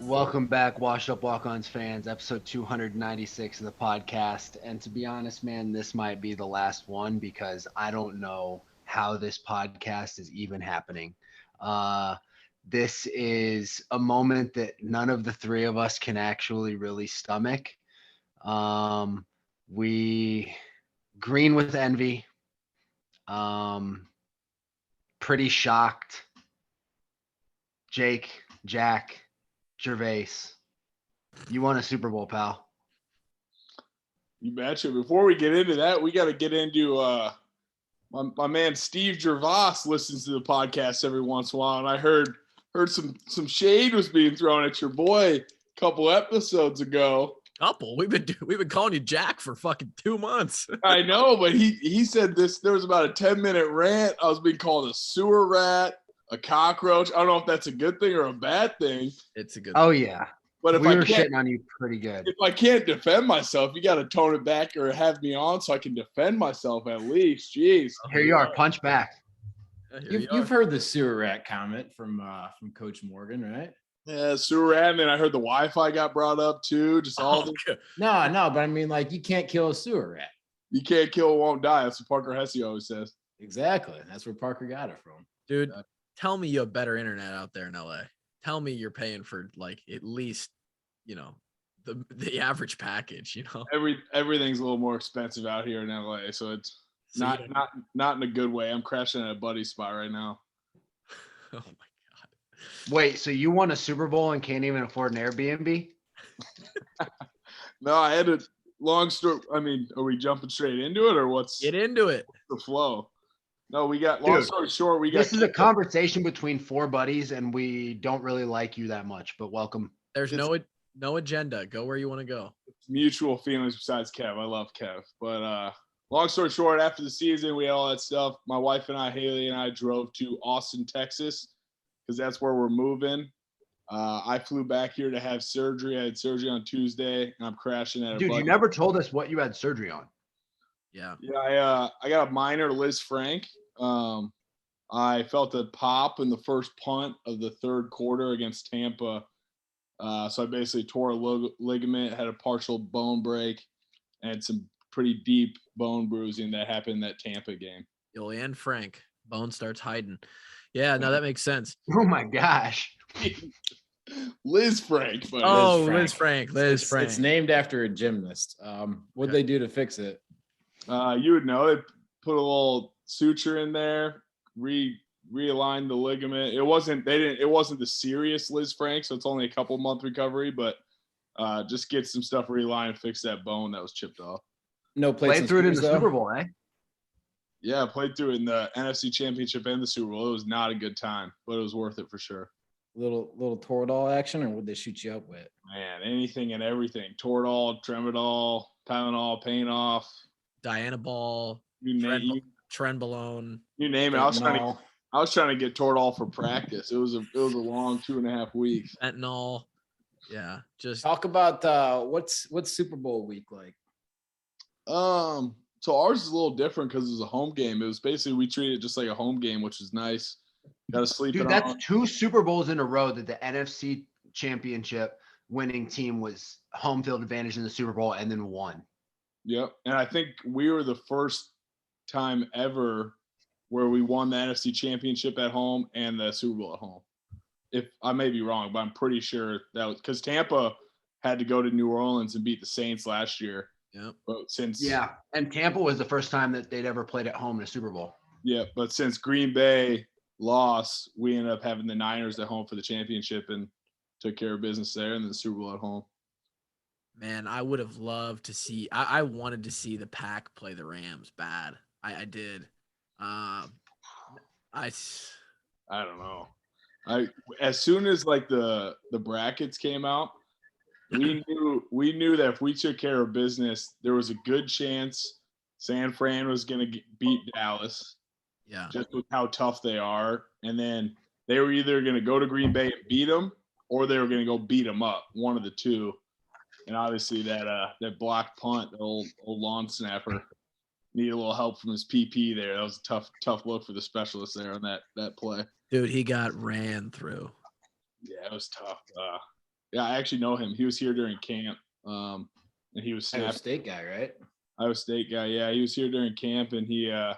Welcome back, Washed Up Walk-Ons fans, episode 296 of the podcast. And to be honest, man, this might be the last one because I don't know how this podcast is even happening. This is a moment that none of the three of us can actually really stomach. We green with envy, pretty shocked. Jack Gervase, you won a Super Bowl, pal. You betcha. Before we get into that, we got to get into my man Steve Gervase listens to the podcast every once in a while, and I heard some shade was being thrown at your boy a couple episodes ago. We've been calling you Jack for fucking 2 months. I know, but he said this. There was about a 10-minute rant. I was being called a sewer rat, a cockroach. I don't know if that's a good thing or a bad thing. It's a good. Oh yeah, but if we I were can't, shitting on you pretty good. if I can't defend myself, you got to tone it back or have me on so I can defend myself at least. Jeez. Here you are, punch back. You've heard the sewer rat comment from Coach Morgan, right? Yeah, sewer rat, and then I heard the Wi-Fi got brought up too. Just all No, but I mean, like, you can't kill a sewer rat. You can't kill, won't die. That's what Parker Hesse always says. Exactly. That's where Parker got it from. Dude, tell me you have better internet out there in LA. Tell me you're paying for like at least, the average package, Everything's a little more expensive out here in LA, so it's not in a good way. I'm crashing at a buddy's spot right now. Oh my God. Wait, so you won a Super Bowl and can't even afford an Airbnb? No, I had a long story. I mean, are we jumping straight into it or what's Get into it. the flow? No, we got long story short. This is a conversation between four buddies, and we don't really like you that much. But welcome. There's no agenda. Go where you want to go. Mutual feelings besides Kev. I love Kev. But long story short, after the season, we had all that stuff. My wife and I, Haley and I, drove to Austin, Texas, because that's where we're moving. I flew back here to have surgery. I had surgery on Tuesday, and I'm crashing at a Dude, buddy. you never told us what you had surgery on. Yeah. Yeah, I got a minor Liz Frank. I felt a pop in the first punt of the third quarter against Tampa. So I basically tore a ligament, had a partial bone break, and some pretty deep bone bruising that happened in that Tampa game. And Frank, bone starts hiding. Yeah, no, that makes sense. Oh my gosh. Liz Frank. But Liz Frank. It's named after a gymnast. What'd they do to fix it? You would know. They put a little suture in there, realigned the ligament. It wasn't the serious Liz Frank, so it's only a couple month recovery, but just get some stuff realigned, fix that bone that was chipped off. No plates. Played through it in the Super Bowl, eh? Yeah, I played through it in the NFC Championship and the Super Bowl. It was not a good time, but it was worth it for sure. Little Toradol action, or would they shoot you up with? Man, anything and everything. Toradol, Tremadol, Tylenol, pain off. Diana Ball, You name Trenbolone. You name it. I was trying to get Toradol for practice. It was a long 2.5 weeks. Fentanyl. Yeah, just talk about what's Super Bowl week like. So ours is a little different because it was a home game. It was basically we treated it just like a home game, which is nice. Got to sleep. Dude, that's 2 Super Bowls in a row that the NFC Championship winning team was home field advantage in the Super Bowl and then won. Yep, and I think we were the first time ever where we won the NFC Championship at home and the Super Bowl at home. If I may be wrong, but I'm pretty sure that was because Tampa had to go to New Orleans and beat the Saints last year. Yeah. But and Tampa was the first time that they'd ever played at home in a Super Bowl. Yeah, but since Green Bay lost, we ended up having the Niners at home for the championship and took care of business there, and then the Super Bowl at home. Man, I would have loved to see. I wanted to see the Pack play the Rams bad. I did. I don't know. As soon as like the brackets came out, we knew that if we took care of business, there was a good chance San Fran was going to beat Dallas. Yeah. Just with how tough they are, and then they were either going to go to Green Bay and beat them, or they were going to go beat them up. One of the two. And obviously that blocked punt, the old lawn snapper, needed a little help from his PP there. That was a tough look for the specialist there on that play. Dude, he got ran through. Yeah, it was tough. Yeah, I actually know him. He was here during camp. And he was Iowa snapping. State guy, right? Iowa State guy. Yeah, he was here during camp, and he good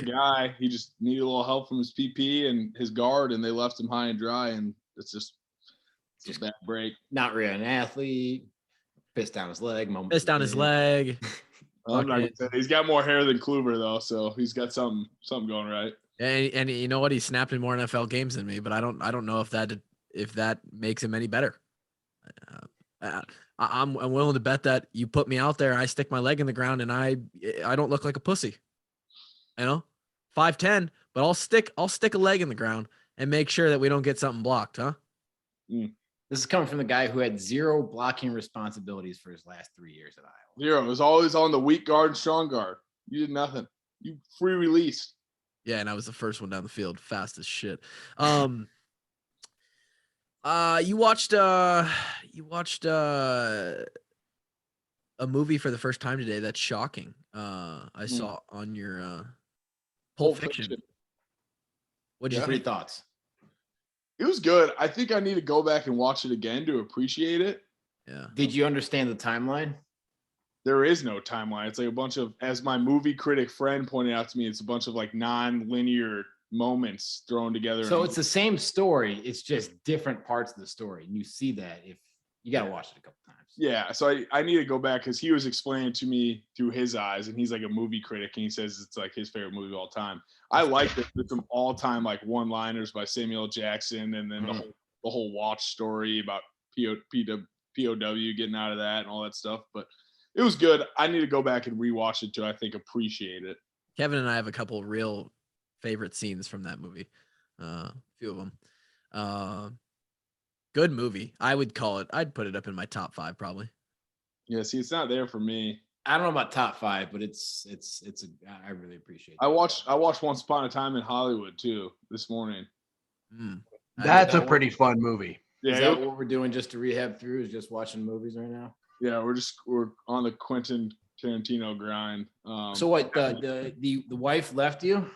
Fucking guy. He just needed a little help from his PP and his guard, and they left him high and dry, and it's a bad break. Not really an athlete. Pissed down his leg. pissed down his leg. I'm not gonna Fucking- say he's got more hair than Kluber though, so he's got something going right. And you know what? He snapped in more NFL games than me, but I don't know if that makes him any better. I'm willing to bet that you put me out there, I stick my leg in the ground, and I don't look like a pussy. 5'10", but I'll stick a leg in the ground and make sure that we don't get something blocked, huh? This is coming from the guy who had 0 blocking responsibilities for his last 3 years at Iowa. 0. It was always on the weak guard and strong guard. You did nothing. You free released. Yeah, and I was the first one down the field, fast as shit. You watched a movie for the first time today. That's shocking. I saw on your Pulp Fiction. What'd you What are your think? thoughts? It was good. I think I need to go back and watch it again to appreciate it. Yeah. Did you understand the timeline? There is no timeline. It's like a bunch of, as my movie critic friend pointed out to me, it's a bunch of like non-linear moments thrown together. So it's the same story. It's just different parts of the story. And you see that if you got to watch it a couple times. Yeah. So I need to go back because he was explaining to me through his eyes, and he's like a movie critic, and he says it's like his favorite movie of all time. I like it. There's some all-time like one-liners by Samuel L. Jackson, and then the whole watch story about POW getting out of that and all that stuff. But it was good. I need to go back and rewatch it to, I think, appreciate it. Kevin and I have a couple of real favorite scenes from that movie. A few of them. Good movie. I'd put it up in my top 5 probably. Yeah, see, it's not there for me. I don't know about top 5, but I really appreciate it. I watched Once Upon a Time in Hollywood too this morning. That's a pretty fun movie. Yeah, Is that what we're doing just to rehab through? Is just watching movies right now? Yeah, we're on the Quentin Tarantino grind. So what? The wife left you?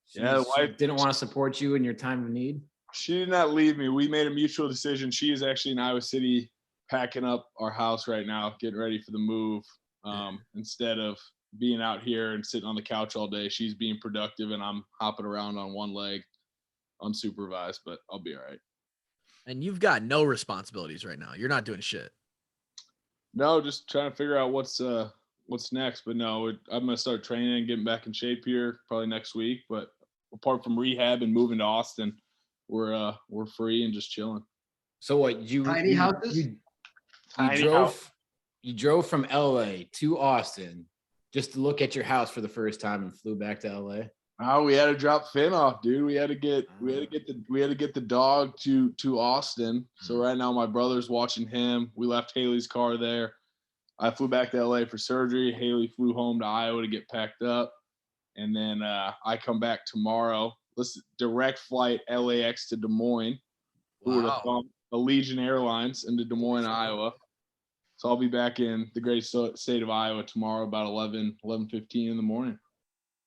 She The wife didn't want to support you in your time of need. She did not leave me. We made a mutual decision. She is actually in Iowa City packing up our house right now, getting ready for the move. Instead of being out here and sitting on the couch all day, she's being productive, and I'm hopping around on one leg unsupervised, but I'll be all right. And you've got no responsibilities right now. You're not doing shit. No, just trying to figure out what's next. But no, I'm gonna start training and getting back in shape here probably next week. But apart from rehab and moving to Austin, we're free and just chilling. So what? Tiny houses? You drove from LA to Austin just to look at your house for the first time and flew back to LA. Oh, we had to drop Finn off, dude. We had to get the dog to Austin. So right now my brother's watching him. We left Haley's car there. I flew back to LA for surgery. Haley flew home to Iowa to get packed up. And then I come back tomorrow. Listen, direct flight LAX to Des Moines. Who would have thought? Allegiant Airlines into Des Moines, Iowa. So I'll be back in the great state of Iowa tomorrow about 11:15 in the morning.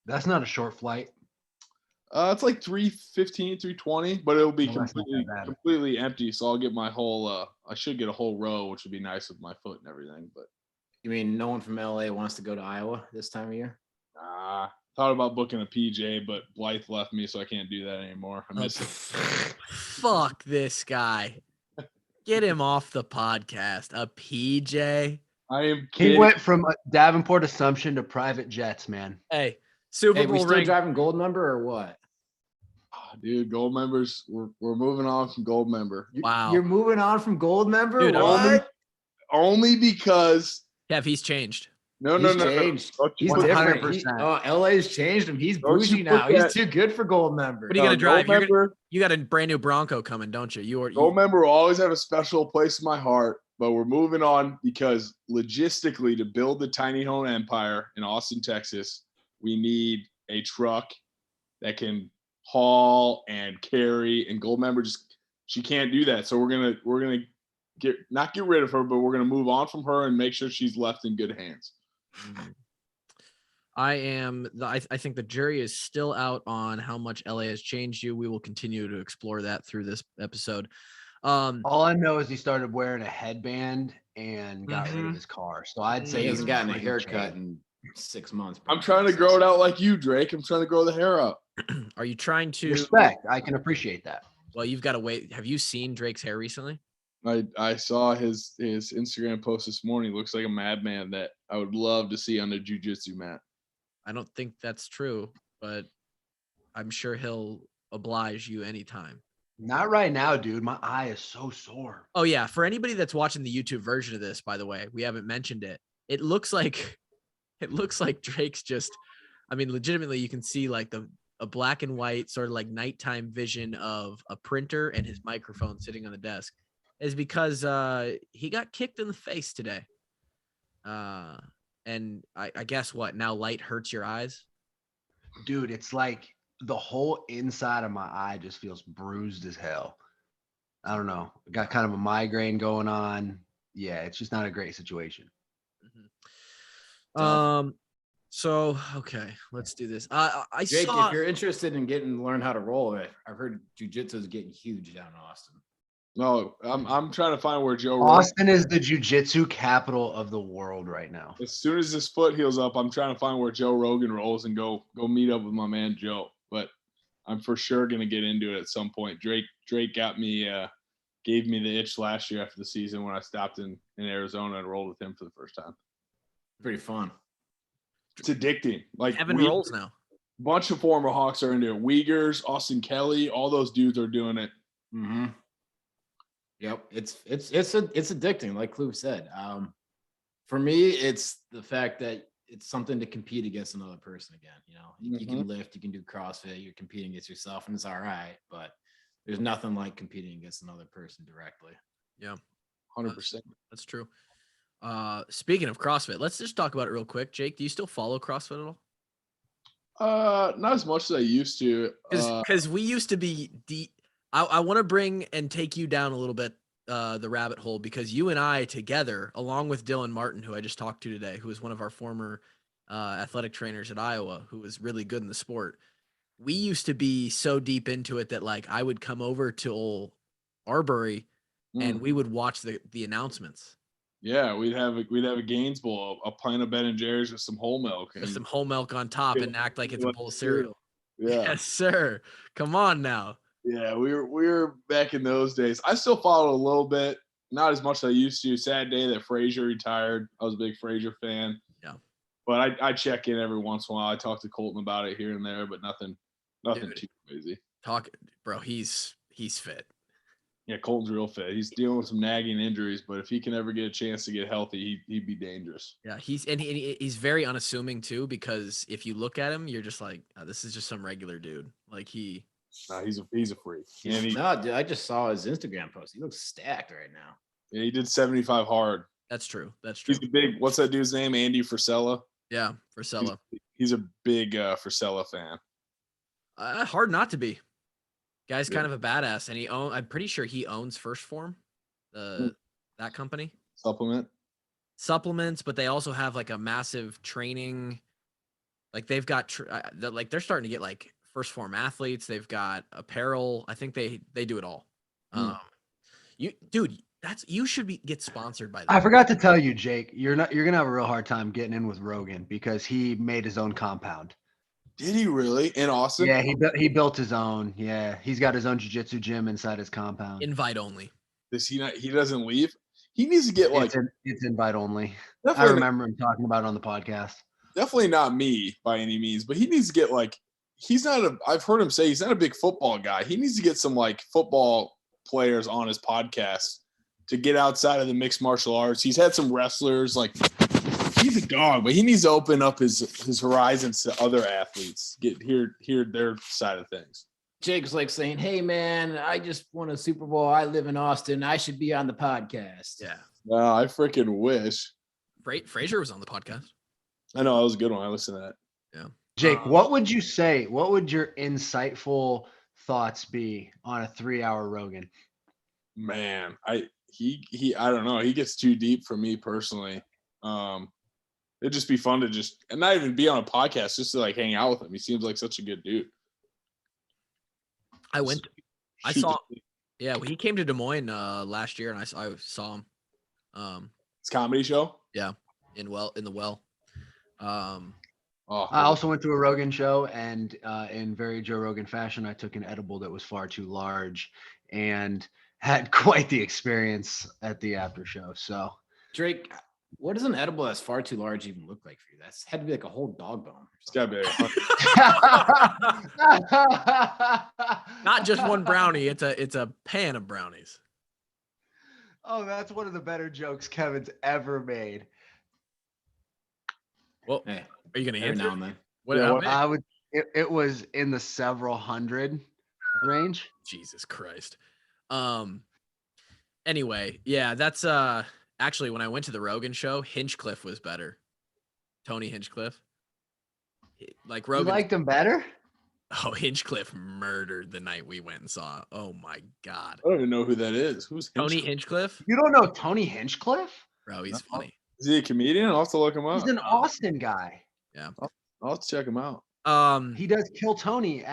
That's not a short flight. It's like 3:15, 3:20, but it'll be Well, that's not that bad. completely empty. So I'll get my whole I should get a whole row, which would be nice with my foot and everything. But You mean no one from LA wants to go to Iowa this time of year? thought about booking a PJ, but Blythe left me, so I can't do that anymore. I miss it. Fuck this guy. Get him off the podcast. A PJ. I am He kidding. went from Davenport Assumption to private jets, man. Hey, Super Hey, we Bowl still ring. driving gold member or what? Dude, gold members, we're moving on from gold member. Wow. You're moving on from gold member? Dude, what? Only because Kev, he's changed. no. He's changed. He's 100%. different. LA's changed him. He's Don't you bougie put now. that- He's too good for gold member. What are you gonna drive? Gold member, You got a brand new Bronco coming, don't you? gold member will always have a special place in my heart, but we're moving on because logistically, to build the tiny home empire in Austin, Texas, we need a truck that can haul and carry, and gold member she can't do that. So we're gonna not get rid of her, but we're gonna move on from her and make sure she's left in good hands. I think the jury is still out on how much LA has changed you. We will continue to explore that through this episode. All I know is he started wearing a headband and got rid of Mhm. his car. So I'd say He he's hasn't gotten a pretty haircut changed. in 6 months. I'm trying to grow it out like you, Drake. I'm trying to grow the hair out. Are you trying to Respect. I can appreciate that. Well, you've got to wait. Have you seen Drake's hair recently? I saw his Instagram post this morning. He looks like a madman that I would love to see on the jiu-jitsu mat. I don't think that's true, but I'm sure he'll oblige you anytime. Not right now, dude. My eye is so sore. Oh yeah, for anybody that's watching the YouTube version of this, by the way, we haven't mentioned it. It looks like Drake's just, I mean, legitimately, you can see like a black and white sort of like nighttime vision of a printer and his microphone sitting on the desk, is because he got kicked in the face today. And I guess what now light hurts your eyes. Dude, it's like the whole inside of my eye just feels bruised as hell. I don't know. I got kind of a migraine going on. Yeah, it's just not a great situation. So okay, let's do this. I Jake, saw. if you're interested in learn how to roll it, I've heard jujitsu is getting huge down in Austin. No, I'm trying to find where Joe Rogan. Austin is the jiu-jitsu capital of the world right now. As soon as his foot heals up, I'm trying to find where Joe Rogan rolls and go meet up with my man Joe. But I'm for sure gonna get into it at some point. Drake got me gave me the itch last year after the season when I stopped in Arizona and rolled with him for the first time. Pretty fun. It's addicting. Like Kevin rolls now. Bunch of former Hawks are into it. Uyghurs, Austin Kelly, all those dudes are doing it. Mm-hmm. Yep, it's addicting, like Klub said. For me, it's the fact that it's something to compete against another person again. You know, you can lift, you can do CrossFit, you're competing against yourself, and it's all right. But there's nothing like competing against another person directly. Yeah, 100%. That's true. Speaking of CrossFit, let's just talk about it real quick. Jake, do you still follow CrossFit at all? Not as much as I used to. Because we used to be deep. I want to bring and take you down a little bit the rabbit hole, because you and I together, along with Dylan Martin, who I just talked to today, who is one of our former athletic trainers at Iowa, who was really good in the sport. We used to be so deep into it that like I would come over to old Arbery and we would watch the announcements. Yeah, we'd have a Gaines Bowl, a pint of Ben and Jerry's with some whole milk. With some whole milk on top and act like it's a bowl of cereal. Yeah. Yes, sir. Come on now. Yeah, we were back in those days. I still followed a little bit, not as much as I used to. Sad day that Frazier retired. I was a big Frazier fan. Yeah. But I check in every once in a while. I talk to Colton about it here and there, but nothing Dude, too crazy. Bro, he's fit. Yeah, Colton's real fit. He's dealing with some nagging injuries, but if he can ever get a chance to get healthy, he'd be dangerous. Yeah, he's very unassuming too, because if you look at him, you're just like, oh, this is just some regular dude. Like No, he's a freak. No, dude, I just saw his Instagram post. He looks stacked right now. Yeah, he did 75 hard. That's true. That's true. He's a big. What's that dude's name? Andy Frisella. Yeah, Frisella. He's a big Frisella fan. Hard not to be. Guy's kind of a badass, and I'm pretty sure he owns First Form, that company. Supplements, but they also have like a massive training. Like they've got they're starting to get like First Form athletes. They've got apparel. I think they do it all. You should get sponsored by that. I forgot to tell you, Jake, you're gonna have a real hard time getting in with Rogan because he made his own compound. Did he really? In Austin? Yeah, he built his own. Yeah, he's got his own jiu-jitsu gym inside his compound. Invite only. Does he not? He doesn't leave. He needs to get like it's invite only. I remember him talking about it on the podcast. Definitely not me by any means, but he needs to get like I've heard him say he's not a big football guy. He needs to get some like football players on his podcast to get outside of the mixed martial arts. He's had some wrestlers, like he's a dog, but he needs to open up his horizons to other athletes, hear their side of things. Jake's like saying, "Hey man, I just won a Super Bowl. I live in Austin. I should be on the podcast." Yeah. Well, I freaking wish. Frazier was on the podcast. I know, that was a good one. I listened to that. Yeah. Jake, what would you say? What would your insightful thoughts be on a 3-hour Rogan? Man, I don't know. He gets too deep for me personally. It'd just be fun to just and not even be on a podcast, just to like hang out with him. He seems like such a good dude. Yeah, well, he came to Des Moines last year, and I saw him. It's a comedy show. Yeah, in the well. I also went to a Rogan show, and in very Joe Rogan fashion, I took an edible that was far too large, and had quite the experience at the after show. So, Drake, what does an edible that's far too large even look like for you? That's had to be like a whole dog bone. It's gotta be. Not just one brownie; it's a pan of brownies. Oh, that's one of the better jokes Kevin's ever made. Well, Hey, are you gonna every answer? now and then. What? I would. It was in the several hundred range. Jesus Christ. Anyway, yeah, that's actually when I went to the Rogan show, Hinchcliffe was better. Tony Hinchcliffe. Like You Rogan. liked him better? Oh, Hinchcliffe murdered the night we went and saw. Oh my God. I don't even know who that is. Who's Tony Hinchcliffe? Hinchcliffe? You don't know Tony Hinchcliffe? Bro, he's funny. Is he a comedian? I'll have to look him up. He's an Austin guy. Yeah. I'll have to check him out. He does Kill Tony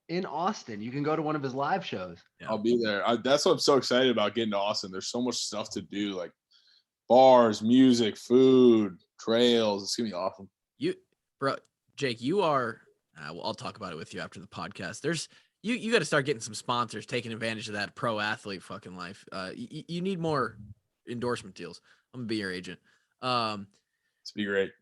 in Austin. You can go to one of his live shows. Yeah. I'll be there. That's what I'm so excited about getting to Austin. There's so much stuff to do, like bars, music, food, trails. It's gonna be awesome. Jake, you are. Well, I'll talk about it with you after the podcast. You got to start getting some sponsors, taking advantage of that pro athlete fucking life. You need more endorsement deals. I'm gonna be your agent. It's be great.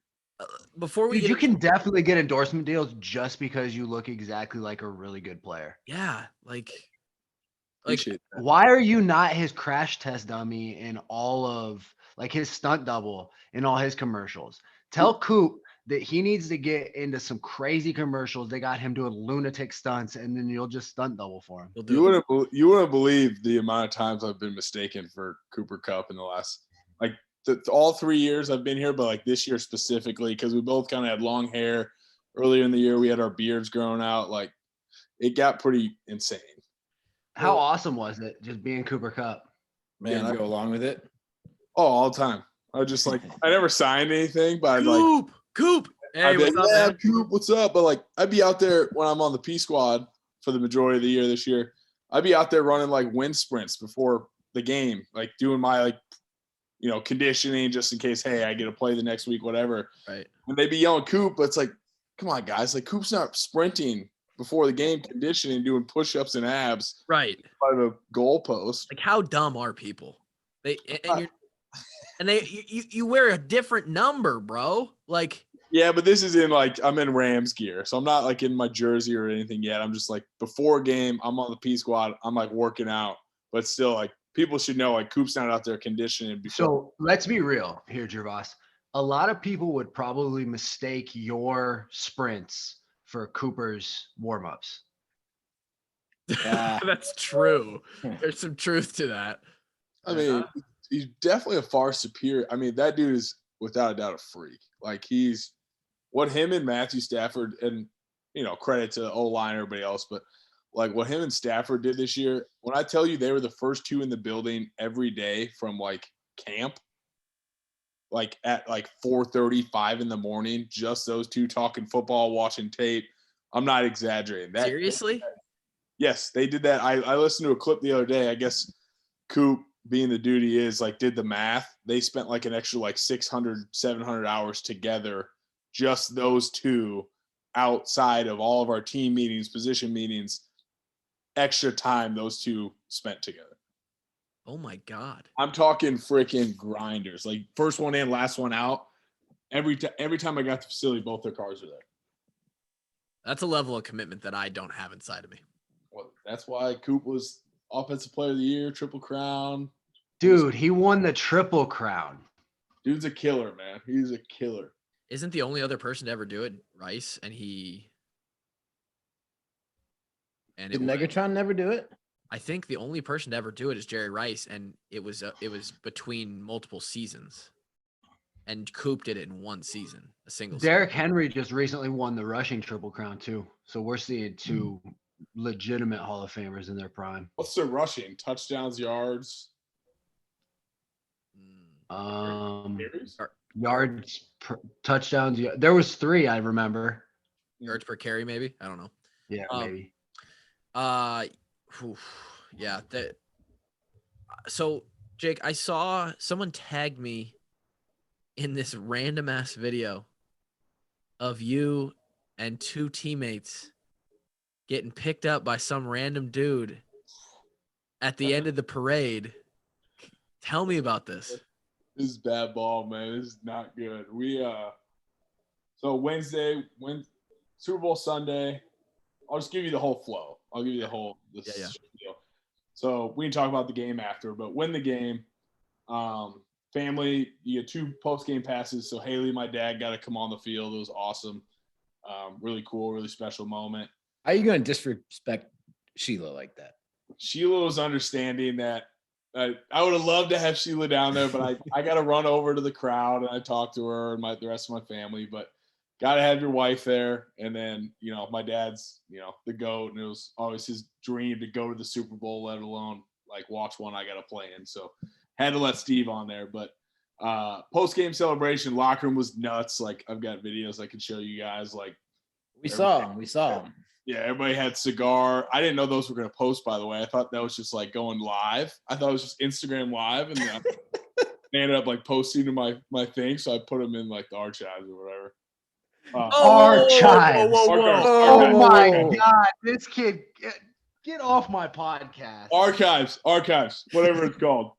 Before we Dude, you can definitely get endorsement deals just because you look exactly like a really good player. Yeah, like why are you not his crash test dummy in all of like his stunt double in all his commercials? Tell Coop that he needs to get into some crazy commercials. They got him doing lunatic stunts, and then you'll just stunt double for him. You wouldn't believe the amount of times I've been mistaken for Cooper Kupp in the last all 3 years I've been here, but like this year specifically, because we both kind of had long hair. Earlier in the year, we had our beards growing out. Like it got pretty insane. How awesome was it just being Cooper Kupp? Man, I go along with it. Oh, all the time. I was just like, I never signed anything, but Coop. Hey, I'd be what's like, up, yeah, man? Coop, what's up? But like, I'd be out there when I'm on the P squad for the majority of the year this year. I'd be out there running like wind sprints before the game, like doing my conditioning just in case, hey, I get to play the next week, whatever. Right. And they'd be yelling Coop, but it's like, come on, guys. Like Coop's not sprinting before the game, conditioning, doing push-ups and abs. Right. By the goalpost. Like how dumb are people? You wear a different number, bro. Like yeah, but this is I'm in Rams gear, so I'm not like in my jersey or anything yet. I'm just like before game, I'm on the P squad, I'm like working out, but still like people should know like Coop's not out there conditioning before. So let's be real here, Gervase. A lot of people would probably mistake your sprints for Cooper's warm-ups. Yeah. that's true. There's some truth to that. I mean, he's definitely a far superior. I mean, that dude is without a doubt a freak. Like he's what him and Matthew Stafford, and credit to O-line and everybody else, but like what him and Stafford did this year, when I tell you they were the first two in the building every day from like camp, like at like 4:35 in the morning, just those two talking football, watching tape. I'm not exaggerating. Seriously? Yes, they did that. I listened to a clip the other day. I guess Coop, being the dude he is, like did the math. They spent like an extra like 600, 700 hours together, just those two outside of all of our team meetings, position meetings, extra time those two spent together. Oh my God. I'm talking freaking grinders. Like first one in, last one out. Every time I got to the facility, both their cars are there. That's a level of commitment that I don't have inside of me. Well, that's why Coop was Offensive Player of the Year, Triple Crown. Dude, he won the Triple Crown. Dude's a killer, man. He's a killer. Isn't the only other person to ever do it Rice? And Did Megatron never do it? I think the only person to ever do it is Jerry Rice, and it was between multiple seasons. And Coop did it in one season, a single season. Derrick Henry just recently won the rushing Triple Crown too. So we're seeing two legitimate Hall of Famers in their prime. What's the rushing? Touchdowns, yards? Yards, touchdowns. There was 3 I remember. Yards per carry, maybe. I don't know. Yeah, maybe. Yeah. So Jake, I saw someone tag me in this random ass video of you and two teammates getting picked up by some random dude at the end of the parade. Tell me about this. This is bad ball, man. This is not good. So Wednesday, Super Bowl Sunday. I'll just give you the whole flow. I'll give you the whole deal. So we can talk about the game after, but win the game. Family, you get 2 post-game passes. So Haley, my dad, got to come on the field. It was awesome. Really cool, really special moment. How are you going to disrespect Sheila like that? Sheila was understanding that. I would have loved to have Sheila down there, but I got to run over to the crowd and I talked to her and the rest of my family. But got to have your wife there. And then, my dad's, the GOAT, and it was always his dream to go to the Super Bowl, let alone like watch one I got to play in. So had to let Steve on there. But post-game celebration, locker room was nuts. Like, I've got videos I can show you guys. Like, we saw him. Yeah, everybody had cigar. I didn't know those were going to post, by the way. I thought that was just like going live. I thought it was just Instagram live, and then they ended up like posting to my thing. So I put them in like the archives or whatever. Archives. Archives. Oh my God, this kid, get off my podcast. Archives, whatever it's called.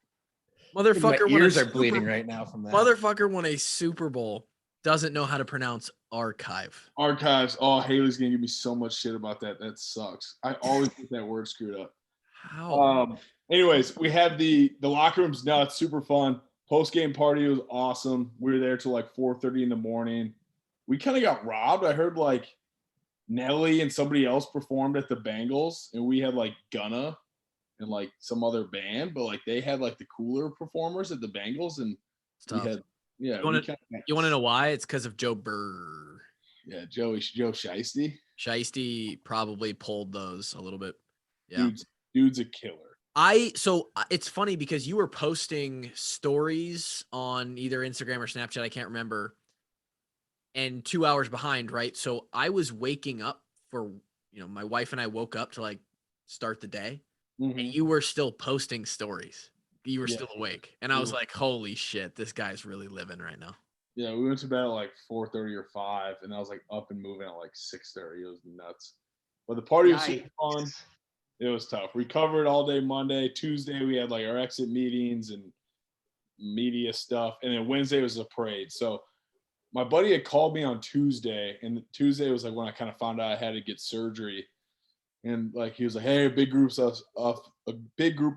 Motherfucker, my ears are bleeding right now from that. Motherfucker won a Super Bowl. Doesn't know how to pronounce archive. Archives. Oh, Haley's gonna give me so much shit about that. That sucks. I always get that word screwed up. How? Anyways, we have the locker room's nuts, super fun. Post-game party was awesome. We were there till like 4:30 in the morning. We kind of got robbed. I heard like Nelly and somebody else performed at the Bengals, and we had like Gunna and like some other band, but like they had like the cooler performers at the Bengals, and we had You want to know why? It's because of Joe Burr. Yeah, Joe Shiesty. Shiesty probably pulled those a little bit. Yeah, dude's a killer. So it's funny because you were posting stories on either Instagram or Snapchat, I can't remember, and 2 hours behind, right? So I was waking up for, my wife and I woke up to like start the day, and you were still posting stories. You were still awake, and I was like, holy shit, this guy's really living right now. Yeah, we went to bed at like 4:30 or 5, and I was like up and moving at like 6:30. It was nuts. But the party was super fun. It was tough. We covered all day Monday. Tuesday, we had like our exit meetings and media stuff. And then Wednesday was a parade. So my buddy had called me on Tuesday, and Tuesday was like when I kind of found out I had to get surgery. And like he was like, "Hey, a big group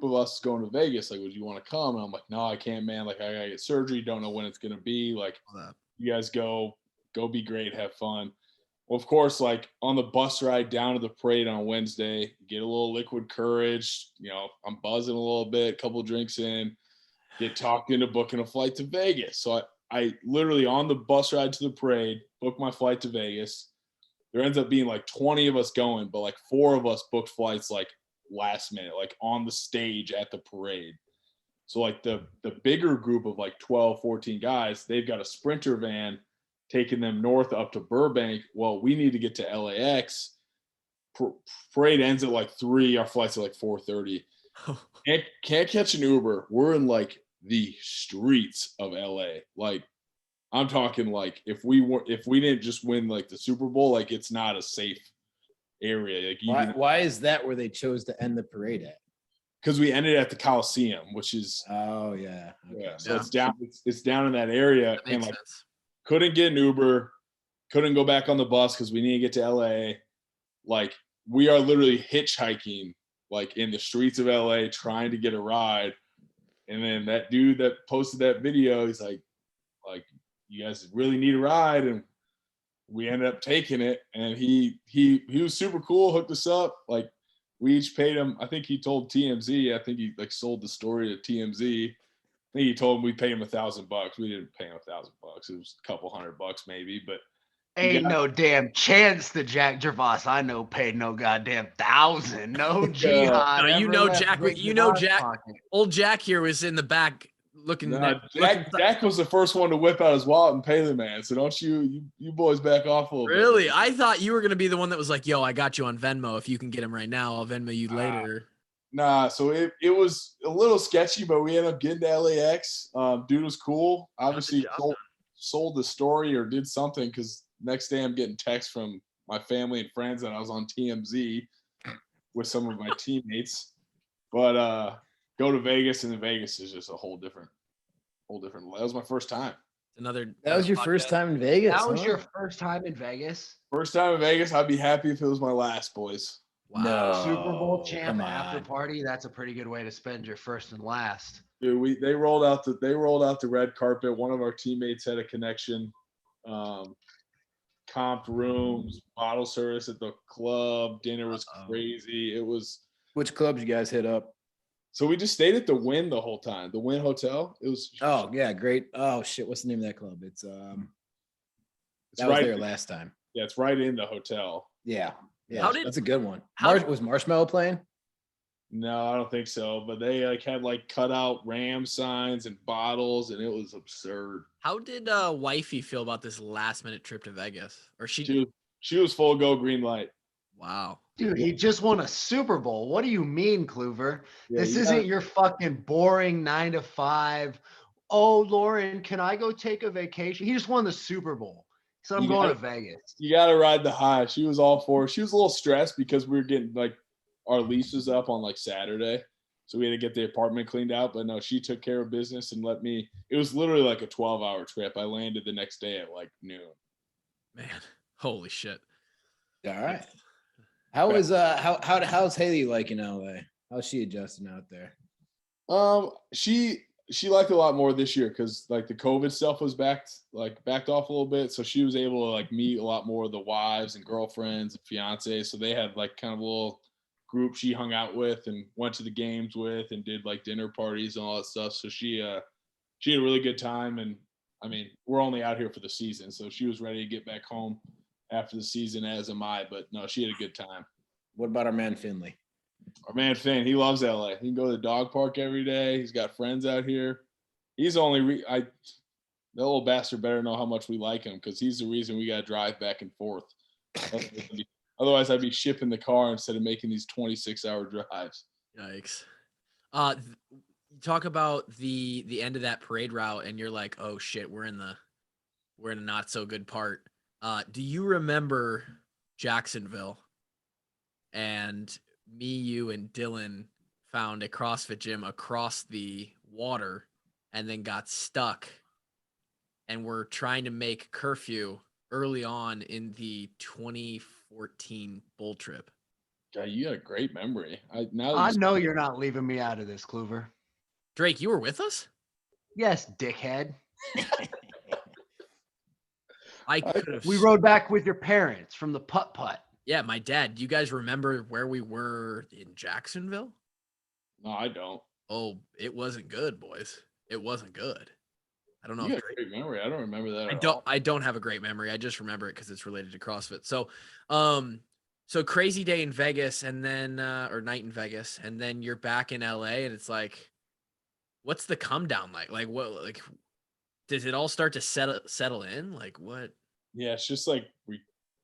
of us going to Vegas. Like, would you want to come?" And I'm like, "No, I can't, man. Like, I gotta get surgery. Don't know when it's gonna be. Like, you guys go be great, have fun." Well, of course, like on the bus ride down to the parade on Wednesday, get a little liquid courage. I'm buzzing a little bit, couple drinks in, get talked into booking a flight to Vegas. So I literally on the bus ride to the parade booked my flight to Vegas. There ends up being like 20 of us going, but like 4 of us booked flights like last minute, like on the stage at the parade. So like the bigger group of like 12, 14 guys, they've got a Sprinter van taking them north up to Burbank. Well, we need to get to LAX. Parade ends at like 3. Our flight's at like 4:30. Can't catch an Uber. We're in like the streets of LA. Like, I'm talking like if we didn't just win like the Super Bowl, like it's not a safe area. Like why is that where they chose to end the parade at? Because we ended at the Coliseum, which is so it's down. It's down in that area, and like sense. Couldn't get an Uber, couldn't go back on the bus because we need to get to LA. Like we are literally hitchhiking like in the streets of LA trying to get a ride, and then that dude that posted that video, he's like. You guys really need a ride, and we ended up taking it. And he was super cool, hooked us up. Like we each paid him. I think he told TMZ. I think he like sold the story to TMZ. I think he told him we paid him $1,000. We didn't pay him $1,000. It was a couple $100 maybe, but ain't no damn chance that Jack Gervase I know paid no goddamn $1,000. No jihad. Jack. Old Jack here was in the back. Jack was the first one to whip out his wallet and pay the man. So don't you boys back off a little bit. Really? I thought you were going to be the one that was like, yo, I got you on Venmo. If you can get him right now, I'll Venmo you later. Nah, so it was a little sketchy, but we ended up getting to LAX. Dude was cool. Obviously sold the story or did something because next day I'm getting texts from my family and friends that I was on TMZ with some of my teammates. But go to Vegas, and then Vegas is just a whole different. That was my first time. That was your first time in Vegas. That was your first time in Vegas? First time in Vegas. I'd be happy if it was my last, boys. Wow. No. Super Bowl champ come after on. party. That's a pretty good way to spend your first and last. Dude, they rolled out the red carpet. One of our teammates had a connection. Comped rooms, bottle service at the club. Dinner was crazy. It was. Which clubs you guys hit up? So we just stayed at the Wynn the whole time. The Wynn Hotel. It was. Oh yeah, great. Oh shit, what's the name of that club? It's that was right there last time. Yeah, it's right in the hotel. Yeah. That's a good one. Was Marshmallow playing? No, I don't think so. But they had cut out Ram signs and bottles, and it was absurd. How did wifey feel about this last minute trip to Vegas? Or she was full go green light. Wow. Dude, he just won a Super Bowl. What do you mean, Kluver? Yeah, this isn't your fucking boring 9 to 5. Oh, Lauren, can I go take a vacation? He just won the Super Bowl. So I'm going to Vegas. You got to ride the high. She was all for it. She was a little stressed because we were getting our lease was up on Saturday. So we had to get the apartment cleaned out. But no, she took care of business and let me. It was literally a 12-hour trip. I landed the next day at noon. Man, holy shit. All right. How's Haley like in LA? How's she adjusting out there? She liked it a lot more this year because the COVID stuff was backed off a little bit. So she was able to meet a lot more of the wives and girlfriends and fiancés. So they had kind of a little group she hung out with and went to the games with and did dinner parties and all that stuff. So she had a really good time. And I mean, we're only out here for the season. So she was ready to get back home after the season, as am I. But no, she had a good time. What about our man Finley? Our man Finn, he loves LA. He can go to the dog park every day. He's got friends out here. He's only that little bastard better know how much we like him because he's the reason we got to drive back and forth. Otherwise, I'd be shipping the car instead of making these 26-hour drives. Yikes. Talk about the end of that parade route, and you're like, oh shit, we're in a not so good part. Do you remember Jacksonville? And me, you, and Dylan found a CrossFit gym across the water and then got stuck. And we're trying to make curfew early on in the 2014 Bowl trip. God, you got a great memory. I know you're not leaving me out of this, Kluver. Drake, you were with us? Yes, dickhead. We rode back with your parents from the putt-putt. Yeah, my dad. Do you guys remember where we were in Jacksonville? No, I don't. Oh, it wasn't good, boys. It wasn't good. I don't know. You got a great memory. I don't remember that. I don't have a great memory. I just remember it because it's related to CrossFit. So crazy day in Vegas, and then or night in Vegas, and then you're back in LA, and it's what's the come down like? What does it all start to settle in? What? Yeah, it's just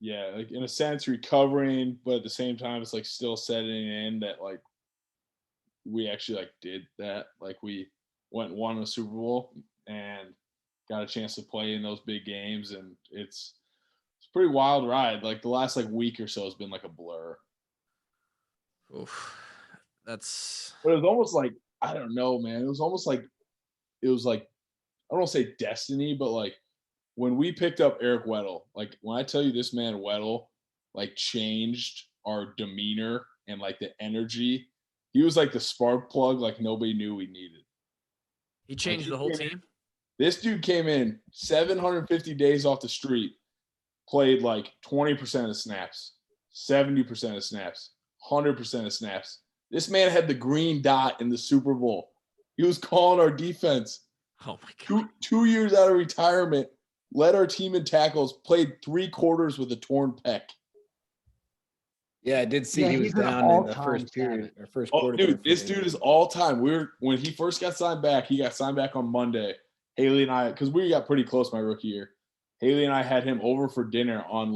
in a sense recovering, but at the same time it's still setting in that we actually did that. We went and won a Super Bowl and got a chance to play in those big games, and it's a pretty wild ride. The last week or so has been a blur. Oof. But it was almost I don't know, man. It was almost I don't want to say destiny, but when we picked up Eric Weddle, when I tell you this man Weddle, changed our demeanor and the energy, he was the spark plug nobody knew we needed. He changed the whole team? This dude came in 750 days off the street, played 20% of snaps, 70% of snaps, 100% of snaps. This man had the green dot in the Super Bowl. He was calling our defense. Oh my God. 2 years out of retirement, led our team in tackles, played 3 quarters with a torn pec. Yeah, I did see he was down in the first period or first quarter. Dude, this dude is all time. When he first got signed back, he got signed back on Monday. Haley and I, because we got pretty close my rookie year. Haley and I had him over for dinner on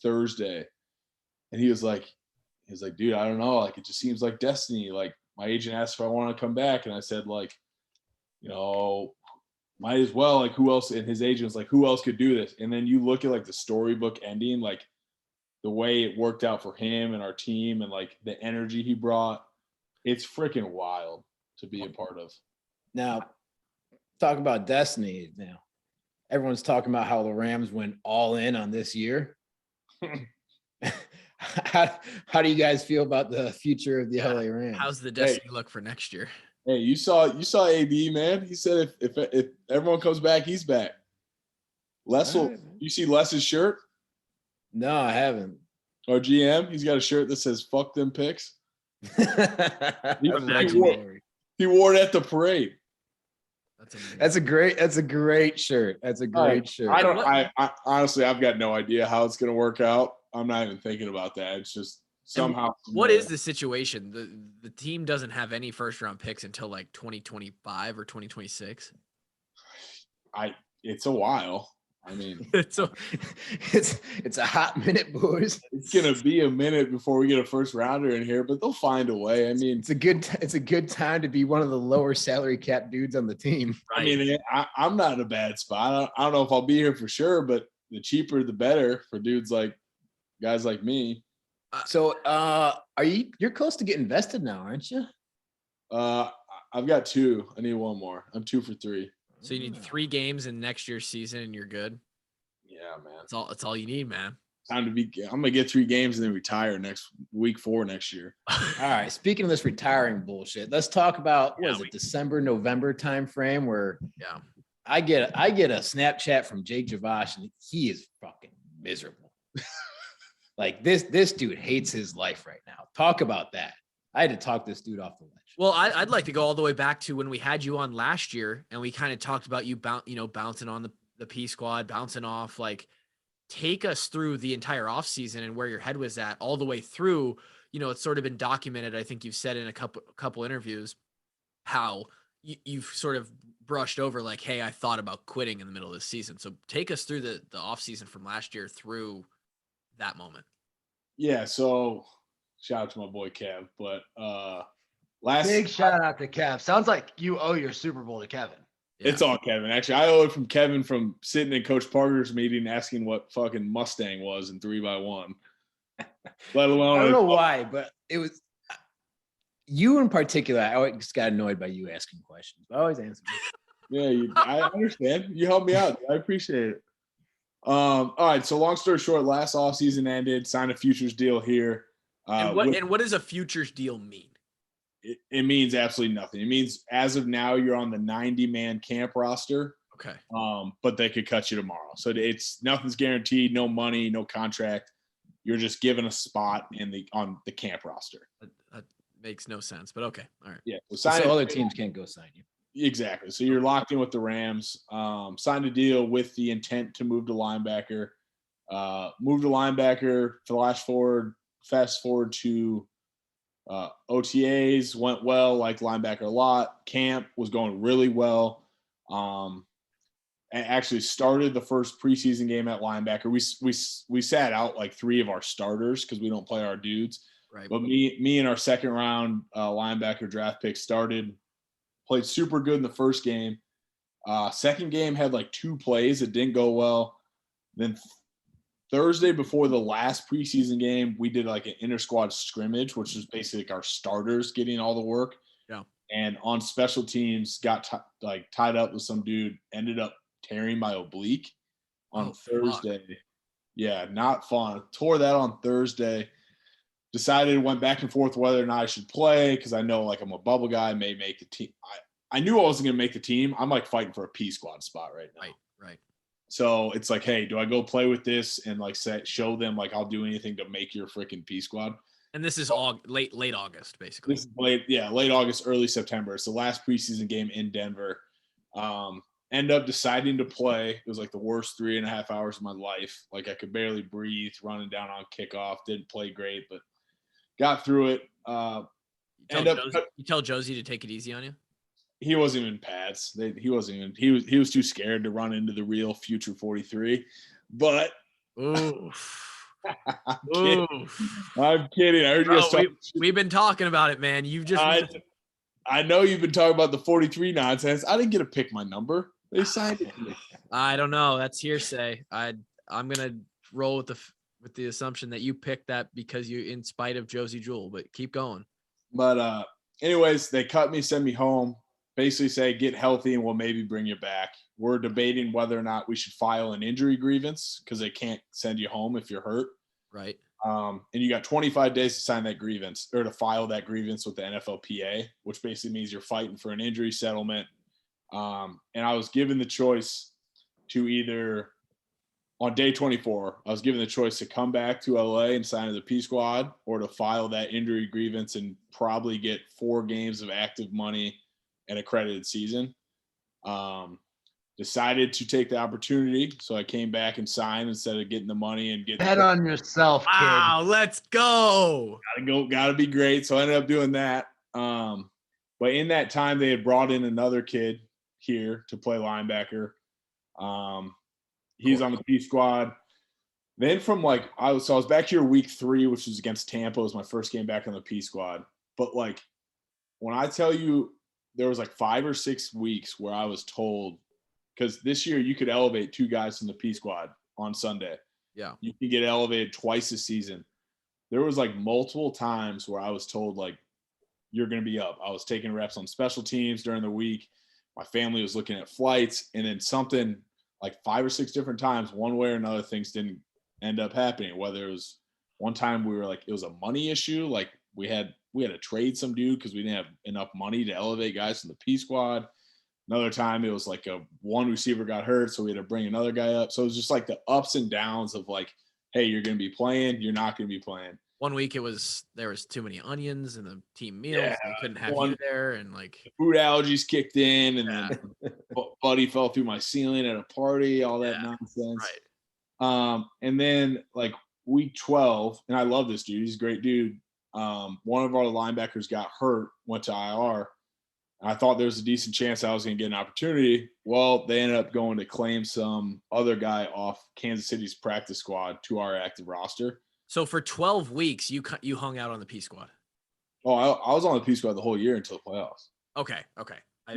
Thursday. And he was like, dude, I don't know. It just seems like destiny. my agent asked if I want to come back, and I said, like, you know, might as well. Like, who else? And his agent was like, who else could do this? And then you look at like the storybook ending, like the way it worked out for him and our team, and like the energy he brought. It's freaking wild to be a part of. Now, talk about destiny. Now, everyone's talking about how the Rams went all in on this year. How do you guys feel about the future of the LA Rams? How's the destiny look for next year? Hey, you saw AD, man. He said if everyone comes back, he's back. You see Les's shirt? No, I haven't. Our GM, he's got a shirt that says "Fuck them picks." He wore it at the parade. That's a great shirt. That's a great shirt. I honestly, I've got no idea how it's gonna work out. I'm not even thinking about that. It's just somehow. What is the situation? The team doesn't have any first round picks until like 2025 or 2026. It's a while. I mean, it's a hot minute, boys. It's gonna be a minute before we get a first rounder in here, but they'll find a way. I mean, it's a good time to be one of the lower salary cap dudes on the team. Right. I mean, I'm not in a bad spot. I don't know if I'll be here for sure, but the cheaper the better for guys like me. So, you're close to getting vested now, aren't you? I've got 2. I need 1 more. I'm 2 for 3. So you need 3 games in next year's season, and you're good. Yeah, man. That's all you need, man. I'm gonna get 3 games and then retire week 4 next year. All right. Speaking of this retiring bullshit, let's talk about December, November timeframe where I get a Snapchat from Jake Gervase, and he is fucking miserable. Like this dude hates his life right now. Talk about that. I had to talk this dude off the ledge. Well, I'd like to go all the way back to when we had you on last year, and we kind of talked about you bouncing on the P squad, bouncing off. Like, take us through the entire offseason and where your head was at all the way through. You know, it's sort of been documented. I think you've said in a couple interviews how you've sort of brushed over like, hey, I thought about quitting in the middle of the season. So take us through the offseason from last year through that moment. Yeah. So shout out to my boy Kev, but big shout out to Kev. Sounds like you owe your Super Bowl to Kevin. Yeah. It's all Kevin. Actually, I owe it from Kevin from sitting in Coach Parker's meeting asking what fucking Mustang was in 3x1. Let alone I don't know why, but it was you in particular. I always got annoyed by you asking questions. I always answer. Yeah, I understand. You helped me out. I appreciate it. All right. So long story short, last offseason ended, signed a futures deal here. And what does a futures deal mean? It means absolutely nothing. It means as of now, you're on the 90-man camp roster. Okay. But they could cut you tomorrow. So nothing's guaranteed, no money, no contract. You're just given a spot on the camp roster. That makes no sense, but okay. All right. Yeah. So other teams can't go sign you. Exactly. So you're locked in with the Rams. Signed a deal with the intent to move to linebacker. Moved to linebacker fast forward to OTAs went well, like linebacker a lot. Camp was going really well. And actually started the first preseason game at linebacker. We sat out like 3 of our starters because we don't play our dudes. Right. But me and our second round linebacker draft pick played super good in the first game. Second game had like 2 plays that didn't go well. Then Thursday before the last preseason game, we did like an inter-squad scrimmage, which is basically like our starters getting all the work. Yeah. And on special teams, got tied up with some dude, ended up tearing my oblique on Thursday. Fuck. Yeah, not fun. Tore that on Thursday. Went back and forth whether or not I should play because I know like I'm a bubble guy, may make the team. I knew I wasn't going to make the team. I'm like fighting for a P squad spot right now. Right. So it's like, hey, do I go play with this and like show them like I'll do anything to make your freaking P squad? And this is late August, basically. This is late August, early September. It's the last preseason game in Denver. End up deciding to play. It was like the worst 3.5 hours of my life. Like I could barely breathe, running down on kickoff. Didn't play great, but got through it. You tell Josie to take it easy on you? He wasn't even pads. He was too scared to run into the real future 43. But I'm kidding. I heard you guys we've been talking about it, man. I know you've been talking about the 43 nonsense. I didn't get to pick my number. They signed it. I don't know. That's hearsay. I'm gonna roll with the assumption that you picked that because you, in spite of Josie Jewell. But keep going. But anyways, they cut me, send me home. Basically, say get healthy and we'll maybe bring you back. We're debating whether or not we should file an injury grievance because they can't send you home if you're hurt. Right. And you got 25 days to sign that grievance or to file that grievance with the NFLPA, which basically means you're fighting for an injury settlement. And I was given the choice to either on day 24, I was given the choice to come back to LA and sign as a P squad or to file that injury grievance and probably get 4 games of active money and accredited season. Decided to take the opportunity. So I came back and signed instead of getting the money and Bet on yourself, kid. Wow, let's go. Gotta be great. So I ended up doing that. But in that time, they had brought in another kid here to play linebacker. He's on the P squad. Then from I was back here week 3, which was against Tampa. It was my first game back on the P squad. But when I tell you there was 5 or 6 weeks where I was told, because this year you could elevate 2 guys from the P squad on Sunday. Yeah. You could get elevated twice a season. There was multiple times where I was told you're going to be up. I was taking reps on special teams during the week. My family was looking at flights, and then something 5 or 6 different times, one way or another, things didn't end up happening. Whether it was one time we were it was a money issue. We had to trade some dude because we didn't have enough money to elevate guys from the P squad. Another time it was one receiver got hurt, so we had to bring another guy up. So it was just the ups and downs of hey, you're going to be playing, you're not going to be playing. One week there was too many onions in the team meals. Yeah, they couldn't have you there, and food allergies kicked in, and then Buddy fell through my ceiling at a party, all that nonsense. Right. And then week 12, and I love this dude. He's a great dude. One of our linebackers got hurt, went to IR. I thought there was a decent chance I was going to get an opportunity. Well, they ended up going to claim some other guy off Kansas City's practice squad to our active roster. So for 12 weeks, you hung out on the P squad. Oh, I was on the P squad the whole year until the playoffs. Okay. I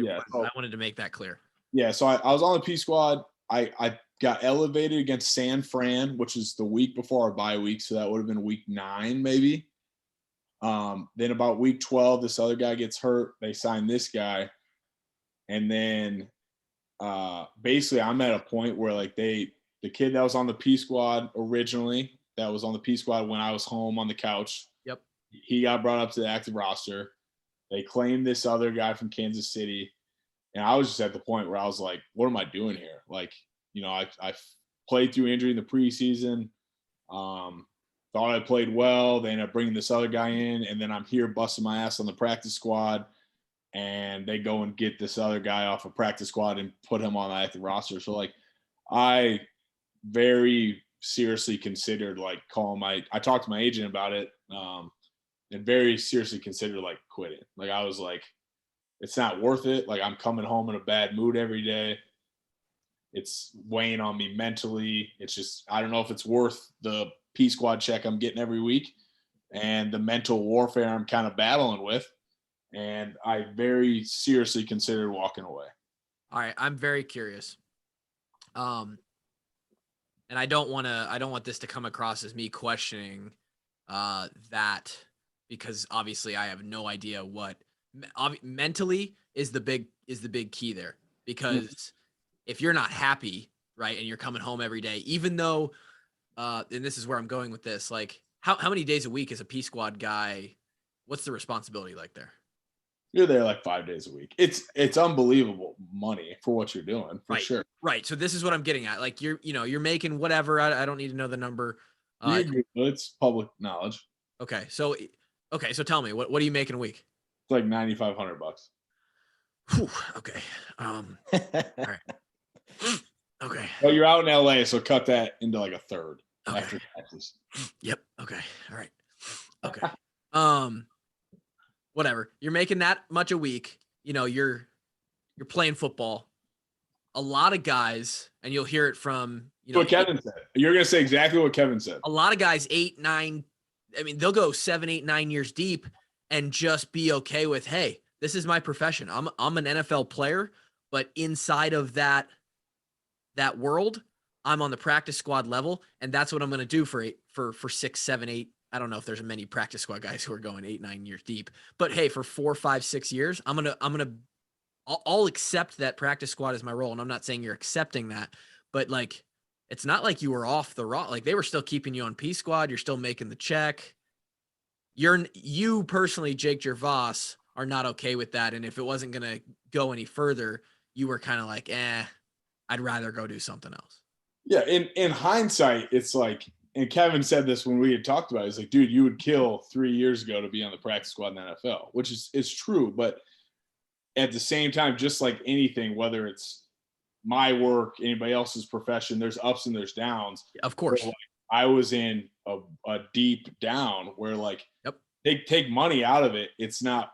wanted to make that clear. Yeah, so I was on the P squad. I got elevated against San Fran, which is the week before our bye week, so that would have been week 9 maybe. Then about week 12, this other guy gets hurt. They sign this guy. And then basically I'm at a point where the kid that was on the P squad originally, that was on the P squad when I was home on the couch. Yep. He got brought up to the active roster. They claimed this other guy from Kansas City. And I was just at the point where I was what am I doing here? I played through injury in the preseason. Thought I played well. They ended up bringing this other guy in, and then I'm here busting my ass on the practice squad, and they go and get this other guy off a practice squad and put him on the active roster. So I very seriously considered calling I talked to my agent about it, and very seriously considered quitting. I was it's not worth it. I'm coming home in a bad mood every day. It's weighing on me mentally. It's just, I don't know if it's worth the P squad check I'm getting every week and the mental warfare I'm kind of battling with. And I very seriously considered walking away. All right. I'm very curious. And I don't want this to come across as me questioning that, because obviously I have no idea what mentally is the big key there, because if you're not happy, right, and you're coming home every day, even though, and this is where I'm going with this, how many days a week is a P squad guy? What's the responsibility there? You're there 5 days a week. It's unbelievable money for what you're doing, for sure. Right. So this is what I'm getting at. You're making whatever. I don't need to know the number. It's public knowledge. Okay. So tell me, what are you making a week? It's $9,500. Whew, okay. All right. Okay. Well, you're out in LA, so cut that into a third after taxes. Yep. Okay. All right. Okay. Whatever. You're making that much a week. You're playing football. A lot of guys, and you'll hear it from what Kevin said. You're gonna say exactly what Kevin said. A lot of guys 8, 9. I mean, they'll go 7, 8, 9 years deep and just be okay with, hey, this is my profession. I'm an NFL player, but inside of that world, I'm on the practice squad level, and that's what I'm going to do for 6, 7, 8. I don't know if there's many practice squad guys who are going 8, 9 years deep, but hey, for 4, 5, 6 years, I'll accept that practice squad is my role. And I'm not saying you're accepting that, but like, it's not like you were off the rock. Like they were still keeping you on P squad. You're still making the check. You personally, Jake Gervase, are not okay with that. And if it wasn't going to go any further, you were kind of like, I'd rather go do something else. Yeah. In hindsight, it's like, and Kevin said this when we had talked about it. He's like, dude, you would kill 3 years ago to be on the practice squad in the NFL, which is true. But at the same time, just like anything, whether it's my work, anybody else's profession, there's ups and there's downs. Of course. Like, I was in a deep down where like, yep. they take money out of it. It's not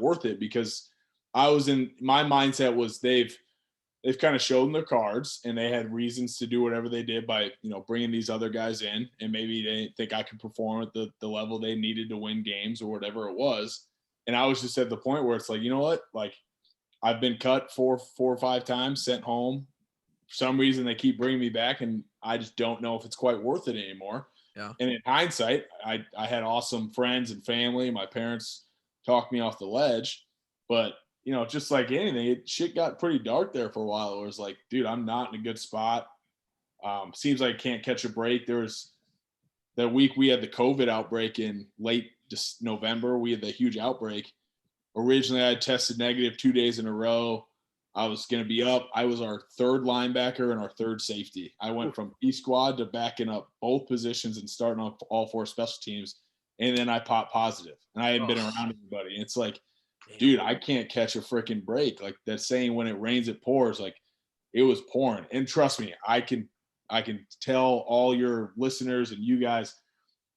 worth it, because I was in my mindset was they've kind of shown their cards, and they had reasons to do whatever they did by, bringing these other guys in, and maybe they didn't think I could perform at the level they needed to win games or whatever it was. And I was just at the point where it's like, you know what? Like, I've been cut 4 or 5 times, sent home. For some reason, they keep bringing me back, and I just don't know if it's quite worth it anymore. Yeah. And in hindsight, I had awesome friends and family. My parents talked me off the ledge, but just like anything, shit got pretty dark there for a while. It was like, dude, I'm not in a good spot. Seems like I can't catch a break. There was that week we had the COVID outbreak in late November. We had the huge outbreak. Originally, I tested negative 2 days in a row. I was going to be up. I was our third linebacker and our third safety. I went from P squad to backing up both positions and starting on all 4 special teams. And then I popped positive, and I hadn't been around anybody. And it's like, dude, I can't catch a freaking break. Like that saying, when it rains, it pours. Like, it was pouring. And trust me, I can tell all your listeners and you guys,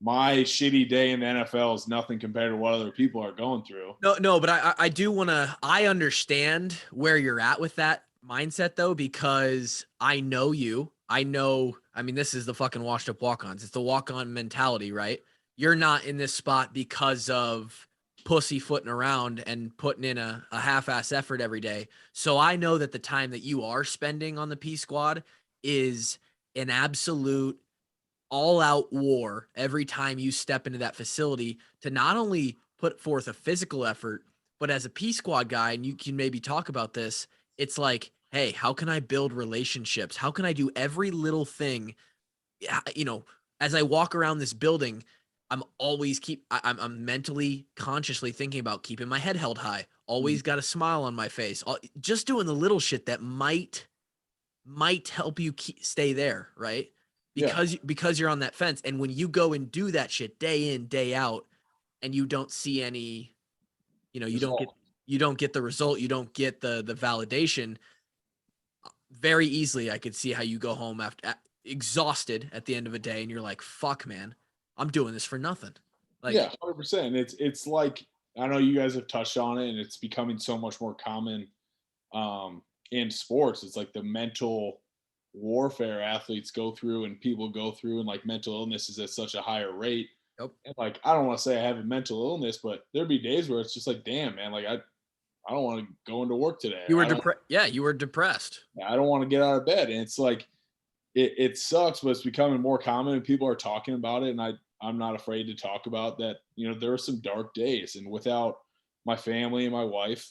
my shitty day in the NFL is nothing compared to what other people are going through. No, but I do want to, I understand where you're at with that mindset though, because I know you. I mean, this is the fucking washed up walk-ons. It's the walk-on mentality, right? You're not in this spot because of pussyfooting around and putting in a half-ass effort every day. So I know that the time that you are spending on the P squad is an absolute all-out war every time you step into that facility to not only put forth a physical effort, but as a P squad guy, and you can maybe talk about this, it's like, hey, how can I build relationships? How can I do every little thing? As I walk around this building, I'm mentally, consciously thinking about keeping my head held high. Always got a smile on my face. Just doing the little shit that might help you stay there, right? Because you're on that fence. And when you go and do that shit day in, day out, and you don't see any, you don't get the result, you don't get the validation, very easily I could see how you go home exhausted at the end of a day, and you're like, fuck, man, I'm doing this for nothing. Like, yeah, 100%. It's like, I know you guys have touched on it, and it's becoming so much more common in sports. It's like the mental warfare athletes go through and people go through, and like mental illness is at such a higher rate. Yep. And like, I don't want to say I have a mental illness, but there'd be days where it's just like, damn, man, like I don't want to go into work today. You were depressed. Yeah, you were depressed. I don't want to get out of bed. And it's like, it sucks, but it's becoming more common, and people are talking about it. And I'm not afraid to talk about that. There are some dark days, and without my family and my wife,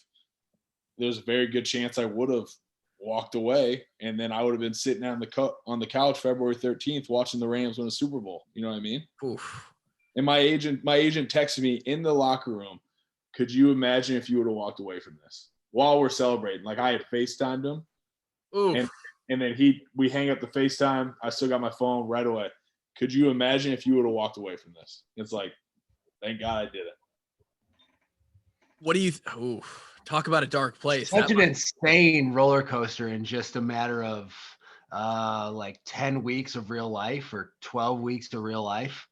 there's a very good chance I would have walked away, and then I would have been sitting on the couch February 13th watching the Rams win a Super Bowl. You know what I mean? Oof. And my agent texted me in the locker room, could you imagine if you would have walked away from this while we're celebrating? Like, I had FaceTimed him. Oof. And then we hang up the FaceTime. I still got my phone right away. Could you imagine if you would have walked away from this? It's like, thank God I did it. What do you talk about a dark place? Such an insane roller coaster in just a matter of like 10 weeks of real life or 12 weeks to real life.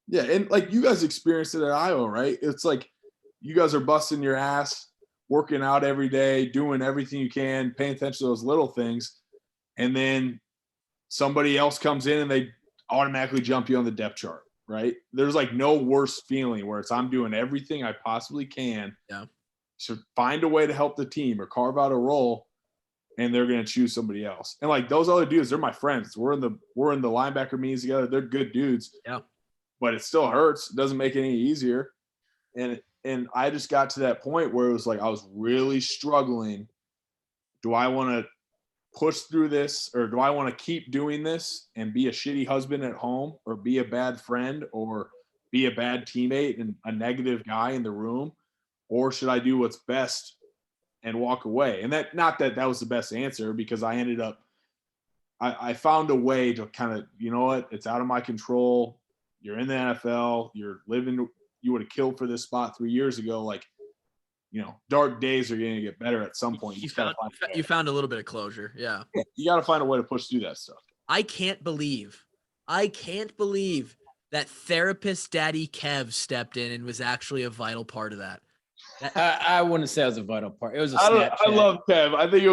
Yeah, and like you guys experienced it at Iowa, right? It's like you guys are busting your ass, working out every day, doing everything you can, paying attention to those little things, and then somebody else comes in and they automatically jump you on the depth chart, right? There's like no worse feeling where I'm doing everything I possibly can should find a way to help the team or carve out a role, and they're going to choose somebody else. And like those other dudes, they're my friends. We're in the linebacker meetings together. They're good dudes. Yeah. But it still hurts. It doesn't make it any easier. And I just got to that point where it was like I was really struggling. Do I want to push through this, or do I want to keep doing this and be a shitty husband at home, or be a bad friend, or be a bad teammate and a negative guy in the room? Or should I do what's best and walk away? And that, not that that was the best answer, because I ended up, I found a way to kind of, you know what, it's out of my control. You're in the NFL, you're living, you would have killed for this spot 3 years ago. Like, you know, dark days are going to get better at some point. You found a little bit of closure. Yeah. You got to find a way to push through that stuff. I can't believe that therapist Daddy Kev stepped in and was actually a vital part of that. I wouldn't say it was a vital part. It was a Snapchat. I love Kev. I think it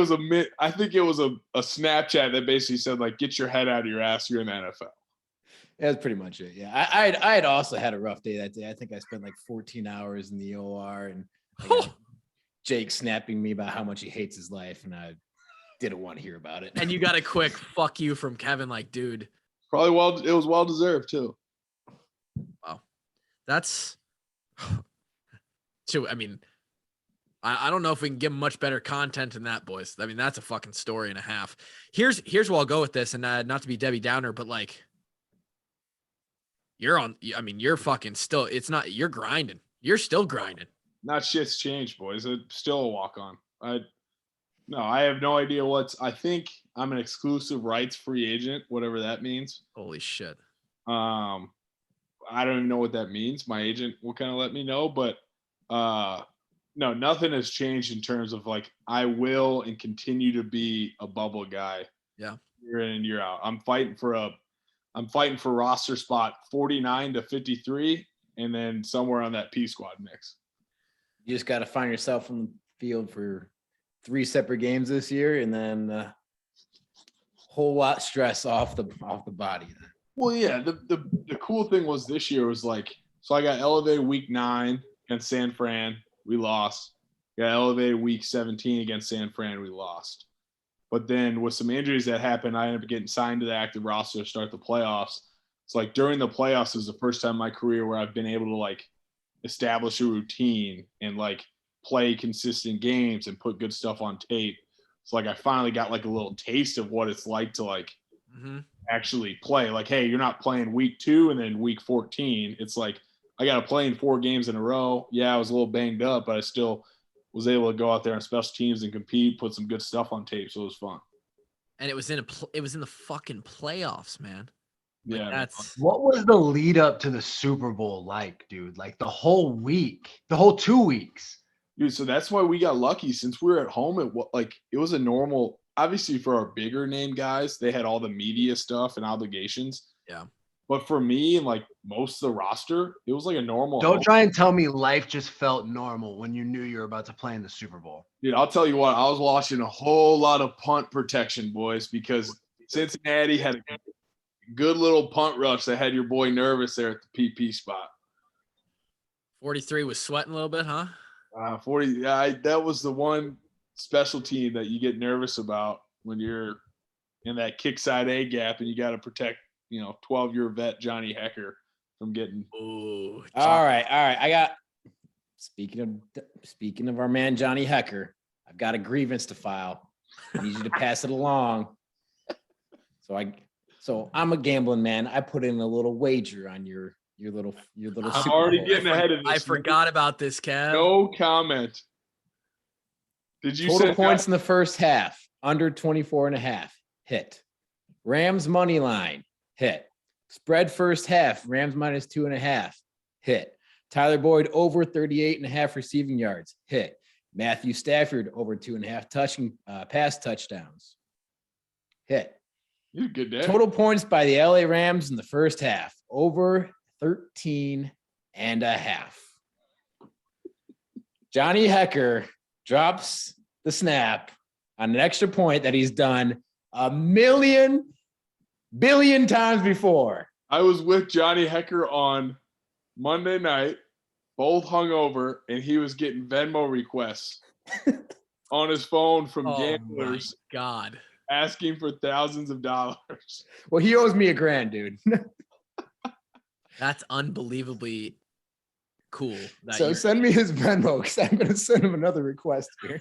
was a Snapchat that basically said, like, get your head out of your ass. You're in the NFL. That's pretty much it. Yeah. I had also had a rough day that day. I think I spent like 14 hours in the OR, and Jake snapping me about how much he hates his life, and I didn't want to hear about it. And you got a quick fuck you from Kevin, like, dude. Probably it was well deserved too. Wow. That's I mean, I don't know if we can give much better content than that, boys. I mean, that's a fucking story and a half. Here's where I'll go with this, and not to be Debbie Downer, but like, you're fucking still, you're grinding. You're still grinding. Not shit's changed, boys. It's still a walk on. I have no idea I think I'm an exclusive rights free agent, whatever that means. Holy shit. I don't even know what that means. My agent will kind of let me know, but no, nothing has changed in terms of like, I will and continue to be a bubble guy. Yeah. Year in and year out. I'm fighting for roster spot 49 to 53, and then somewhere on that P squad mix. You just got to find yourself on the field for 3 separate games this year, and then whole lot stress off the body. Well, yeah, the cool thing was this year was like, so I got elevated week 9 against San Fran, we lost. Got elevated week 17 against San Fran, we lost. But then with some injuries that happened, I ended up getting signed to the active roster to start the playoffs. It's like during the playoffs is the first time in my career where I've been able to like establish a routine and like play consistent games and put good stuff on tape. It's like I finally got like a little taste of what it's like to like actually play. Like, hey, you're not playing week 2 and then week 14. It's like I got to play in 4 games in a row. Yeah, I was a little banged up, but I still was able to go out there on special teams and compete, put some good stuff on tape. So it was fun. And it was in the fucking playoffs, man. Like, Yeah. What was the lead up to the Super Bowl like, dude? Like the whole week, the whole 2 weeks. Dude, so that's why we got lucky since we were at home. It was a normal, obviously for our bigger name guys, they had all the media stuff and obligations. Yeah. But for me and like most of the roster, it was like a normal. Don't try and tell me life just felt normal when you knew you were about to play in the Super Bowl. Dude, I'll tell you what, I was watching a whole lot of punt protection, boys, because Cincinnati had a good little punt rush that had your boy nervous there at the PP spot. 43 was sweating a little bit, huh? 40. That was the one special team that you get nervous about when you're in that kick side A gap and you got to protect, 12-year vet Johnny Hecker from getting. Ooh. All right. I got. Speaking of our man Johnny Hecker, I've got a grievance to file. I need you to pass it along. So I'm a gambling man. I put in a little wager on your little. I'm Super already Bowl. getting ahead of this. I forgot about this, Kev. No comment. Did you Total say points in the first half under 24.5 hit. Rams money line hit. Spread first half Rams minus 2.5 hit. Tyler Boyd over 38.5 receiving yards hit. Matthew Stafford over 2.5 pass touchdowns hit. You had a good day. Total points by the LA Rams in the first half over 13.5. Johnny Hecker drops the snap on an extra point that he's done a billion times before. I was with Johnny Hecker on Monday night both hungover, and he was getting Venmo requests on his phone from gamblers. My God. Asking for thousands of dollars. Well, he owes me $1,000, dude. That's unbelievably cool. So send me his Venmo because I'm going to send him another request here.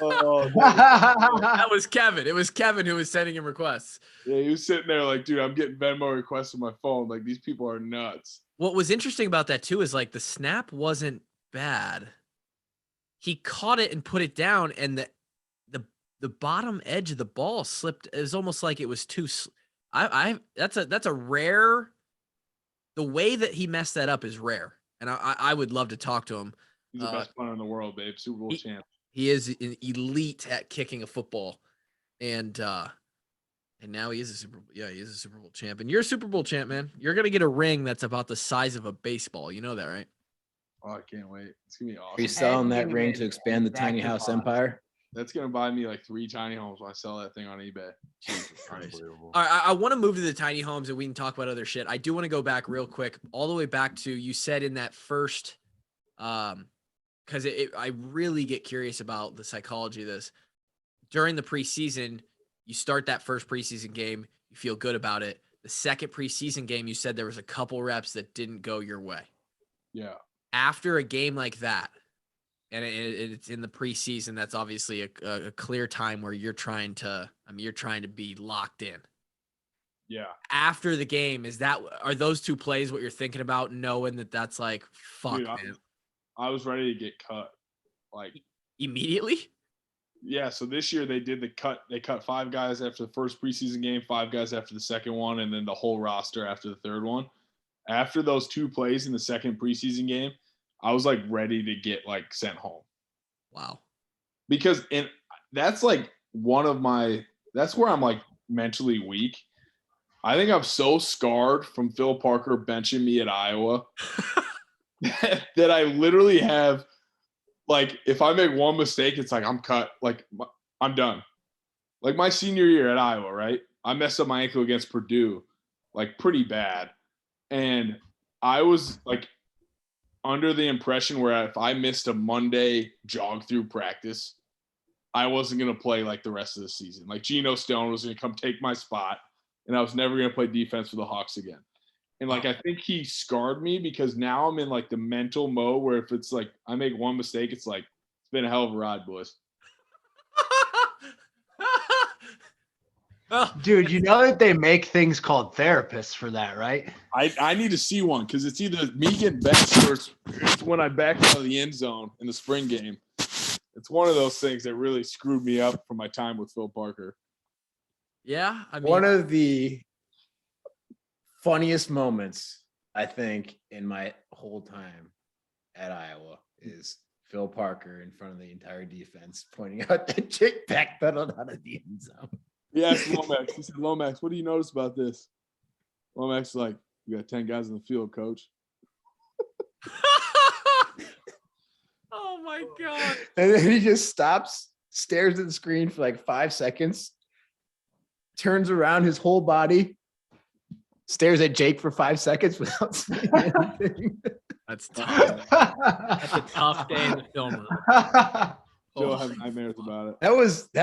That was Kevin. It was Kevin who was sending him requests. Yeah, he was sitting there like, dude, I'm getting Venmo requests on my phone. Like, these people are nuts. What was interesting about that too is like the snap wasn't bad. He caught it and put it down, and the bottom edge of the ball slipped. It was almost like it was too. That's a rare. The way that he messed that up is rare, and I would love to talk to him. He's the best punter in the world, babe. Super Bowl champ. He is an elite at kicking a football, and now he is a Super Bowl champ. And you're a Super Bowl champ, man. You're gonna get a ring that's about the size of a baseball. You know that, right? Oh, I can't wait. It's gonna be awesome. Are you selling that ring to expand the tiny house empire? That's gonna buy me like 3 tiny homes when I sell that thing on eBay. Unbelievable. All right, I want to move to the tiny homes and we can talk about other shit. I do want to go back real quick, all the way back to you said in that first, because I really get curious about the psychology of this. During the preseason, you start that first preseason game, you feel good about it. The second preseason game, you said there was a couple reps that didn't go your way. Yeah. After a game like that, and it's in the preseason, that's obviously a clear time where you're trying to be locked in. Yeah. After the game, are those two plays what you're thinking about, knowing that that's like, fuck, dude, man? I was ready to get cut. Like immediately? Yeah. So this year they did the cut. They cut 5 guys after the first preseason game, 5 guys after the second one, and then the whole roster after the third one. After those 2 plays in the second preseason game, I was like ready to get like sent home. Wow. Because that's like that's where I'm like mentally weak. I think I'm so scarred from Phil Parker benching me at Iowa that I literally have, like, if I make one mistake, it's like I'm cut. Like, I'm done. Like my senior year at Iowa, right? I messed up my ankle against Purdue, like pretty bad. And I was like under the impression where if I missed a Monday jog through practice, I wasn't going to play like the rest of the season. Like Geno Stone was going to come take my spot, and I was never going to play defense for the Hawks again. And like, I think he scarred me because now I'm in like the mental mode where if it's like I make one mistake, it's like, it's been a hell of a ride, boys. Dude, you know that they make things called therapists for that, right? I need to see one because it's either me getting benched or it's when I backed out of the end zone in the spring game. It's one of those things that really screwed me up from my time with Phil Parker. Yeah, I mean, one of the funniest moments I think in my whole time at Iowa is Phil Parker in front of the entire defense pointing out that Jake backpedaled out of the end zone. He asked Lomax. He said, "Lomax, what do you notice about this?" Lomax is like, "We got 10 guys in the field, coach." Oh my God. And then he just stops, stares at the screen for like 5 seconds, turns around his whole body, stares at Jake for 5 seconds without saying anything. That's tough. That's a tough day in the film room. Still have nightmares about it. That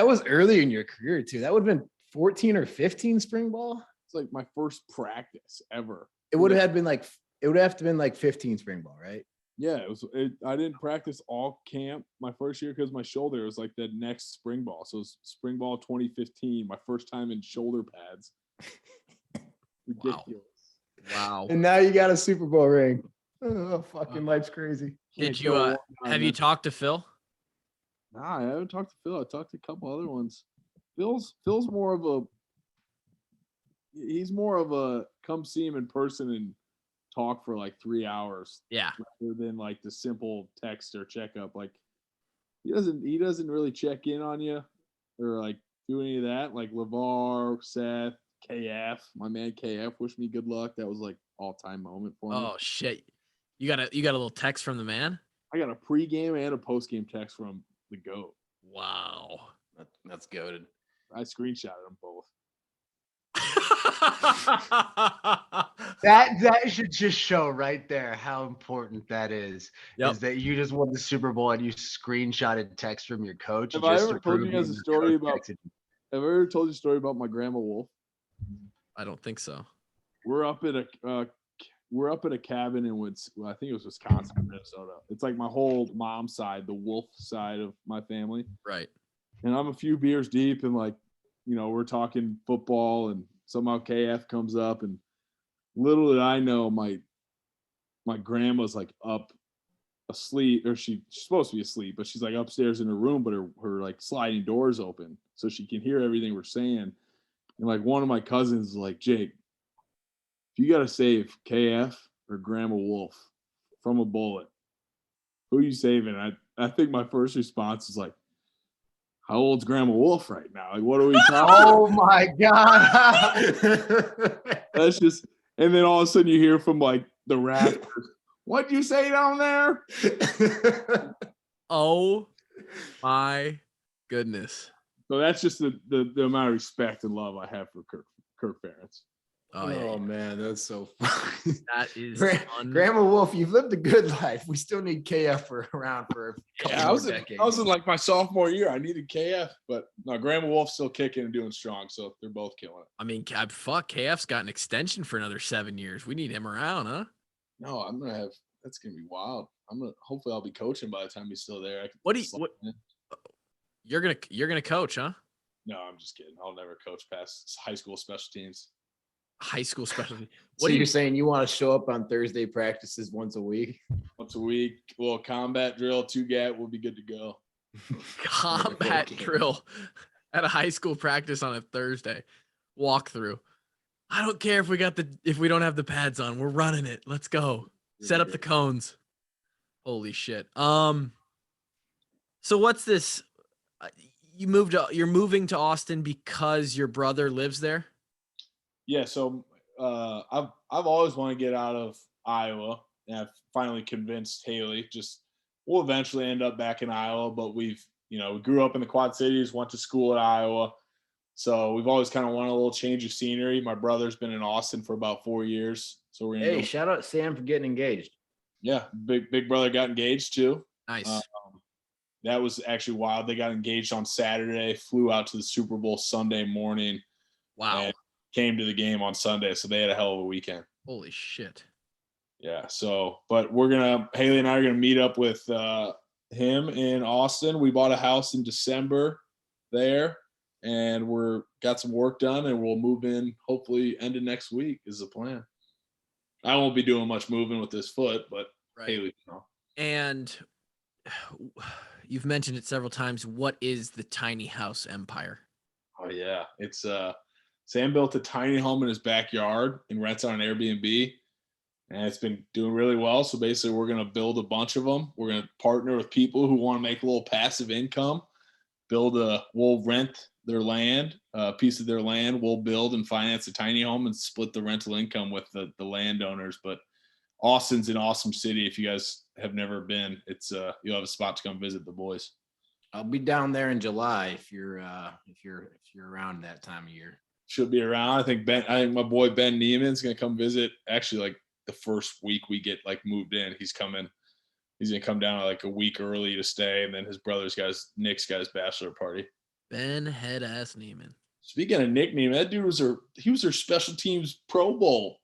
was early in your career too. That would have been 14 or 15 spring ball. It's like my first practice ever. It would have been like 15 spring ball, right? Yeah, I didn't practice all camp my first year because my shoulder was like the next spring ball. So it was spring ball 2015, my first time in shoulder pads. Ridiculous. Wow. And now you got a Super Bowl ring. Oh, fucking life's crazy. Did you have you talked to Phil? Nah, I haven't talked to Phil. I talked to a couple other ones. Phil's more of a come see him in person and talk for like 3 hours. Yeah. Rather than like the simple text or checkup. Like he doesn't really check in on you or like do any of that. Like LeVar, Seth, KF, my man KF wished me good luck. That was like all-time moment for me. Oh shit. You got a little text from the man? I got a pregame and a postgame text from the GOAT. Wow. That's goated. I screenshotted them both. That should just show right there how important that is. Yep. Is that you just won the Super Bowl and you screenshotted text from your coach? Have I just ever to told prove you guys a your story coach about? texted you? Have I ever told you a story about my grandma Wolf? I don't think so. We're up at a cabin in I think it was Wisconsin or Minnesota. It's like my whole mom's side, the Wolf side of my family. Right. And I'm a few beers deep, and we're talking football, and somehow KF comes up, and little did I know my grandma's like up asleep, or she's supposed to be asleep, but she's like upstairs in her room, but her like sliding doors open so she can hear everything we're saying. And like one of my cousins is like, Jake, if you got to save KF or Grandma Wolf from a bullet, who are you saving? I think my first response is like, how old's Grandma Wolf right now? Like, what are we talking Oh my God. That's just, and then all of a sudden you hear from like the rafters, what'd you say down there? Oh my goodness. So that's just the amount of respect and love I have for Kirk Ferentz. Oh, yeah. Man, that's so funny. That is Grandma Wolf, you've lived a good life. We still need KF around for a couple more decades. I was in like my sophomore year. I needed KF, but no, Grandma Wolf's still kicking and doing strong, so they're both killing it. I mean, fuck, KF's got an extension for another 7 years. We need him around, huh? No, that's gonna be wild. Hopefully I'll be coaching by the time he's still there. You're gonna coach, huh? No, I'm just kidding. I'll never coach past high school special teams. High school specialty. So you're saying you want to show up on Thursday practices once a week? Once a week, a little combat drill, 2-gap, we'll be good to go. Combat drill at a high school practice on a Thursday. Walk through. I don't care if we don't have the pads on. We're running it. Let's go. Set up the cones. Holy shit. So what's this? You're moving to Austin because your brother lives there? Yeah, so I've always wanted to get out of Iowa, and I've finally convinced Haley. We'll eventually end up back in Iowa, but we grew up in the Quad Cities, went to school at Iowa, so we've always kind of wanted a little change of scenery. My brother's been in Austin for about 4 years, so we're gonna shout out Sam for getting engaged. Yeah, big brother got engaged too. Nice. That was actually wild. They got engaged on Saturday, flew out to the Super Bowl Sunday morning. Wow. And came to the game on Sunday, so they had a hell of a weekend. Holy shit. Yeah, but Haley and I are gonna meet up with him in Austin. We bought a house in December there, and got some work done, and we'll move in hopefully end of next week is the plan. I won't be doing much moving with this foot, but right. Haley, And you've mentioned it several times. What is the tiny house empire? Oh yeah, it's Sam built a tiny home in his backyard and rents on an Airbnb, and it's been doing really well. So basically, we're going to build a bunch of them. We're going to partner with people who want to make a little passive income. We'll rent their land, a piece of their land. We'll build and finance a tiny home and split the rental income with the landowners. But Austin's an awesome city. If you guys have never been, it's you'll have a spot to come visit the boys. I'll be down there in July if you're around that time of year. Should be around. I think my boy Ben Neiman's gonna come visit. Actually, like the first week we get like moved in, he's coming. He's gonna come down like a week early to stay, and then his Nick's got his bachelor party. Ben head ass Neiman. Speaking of Nick Neiman, that dude was their special teams Pro Bowl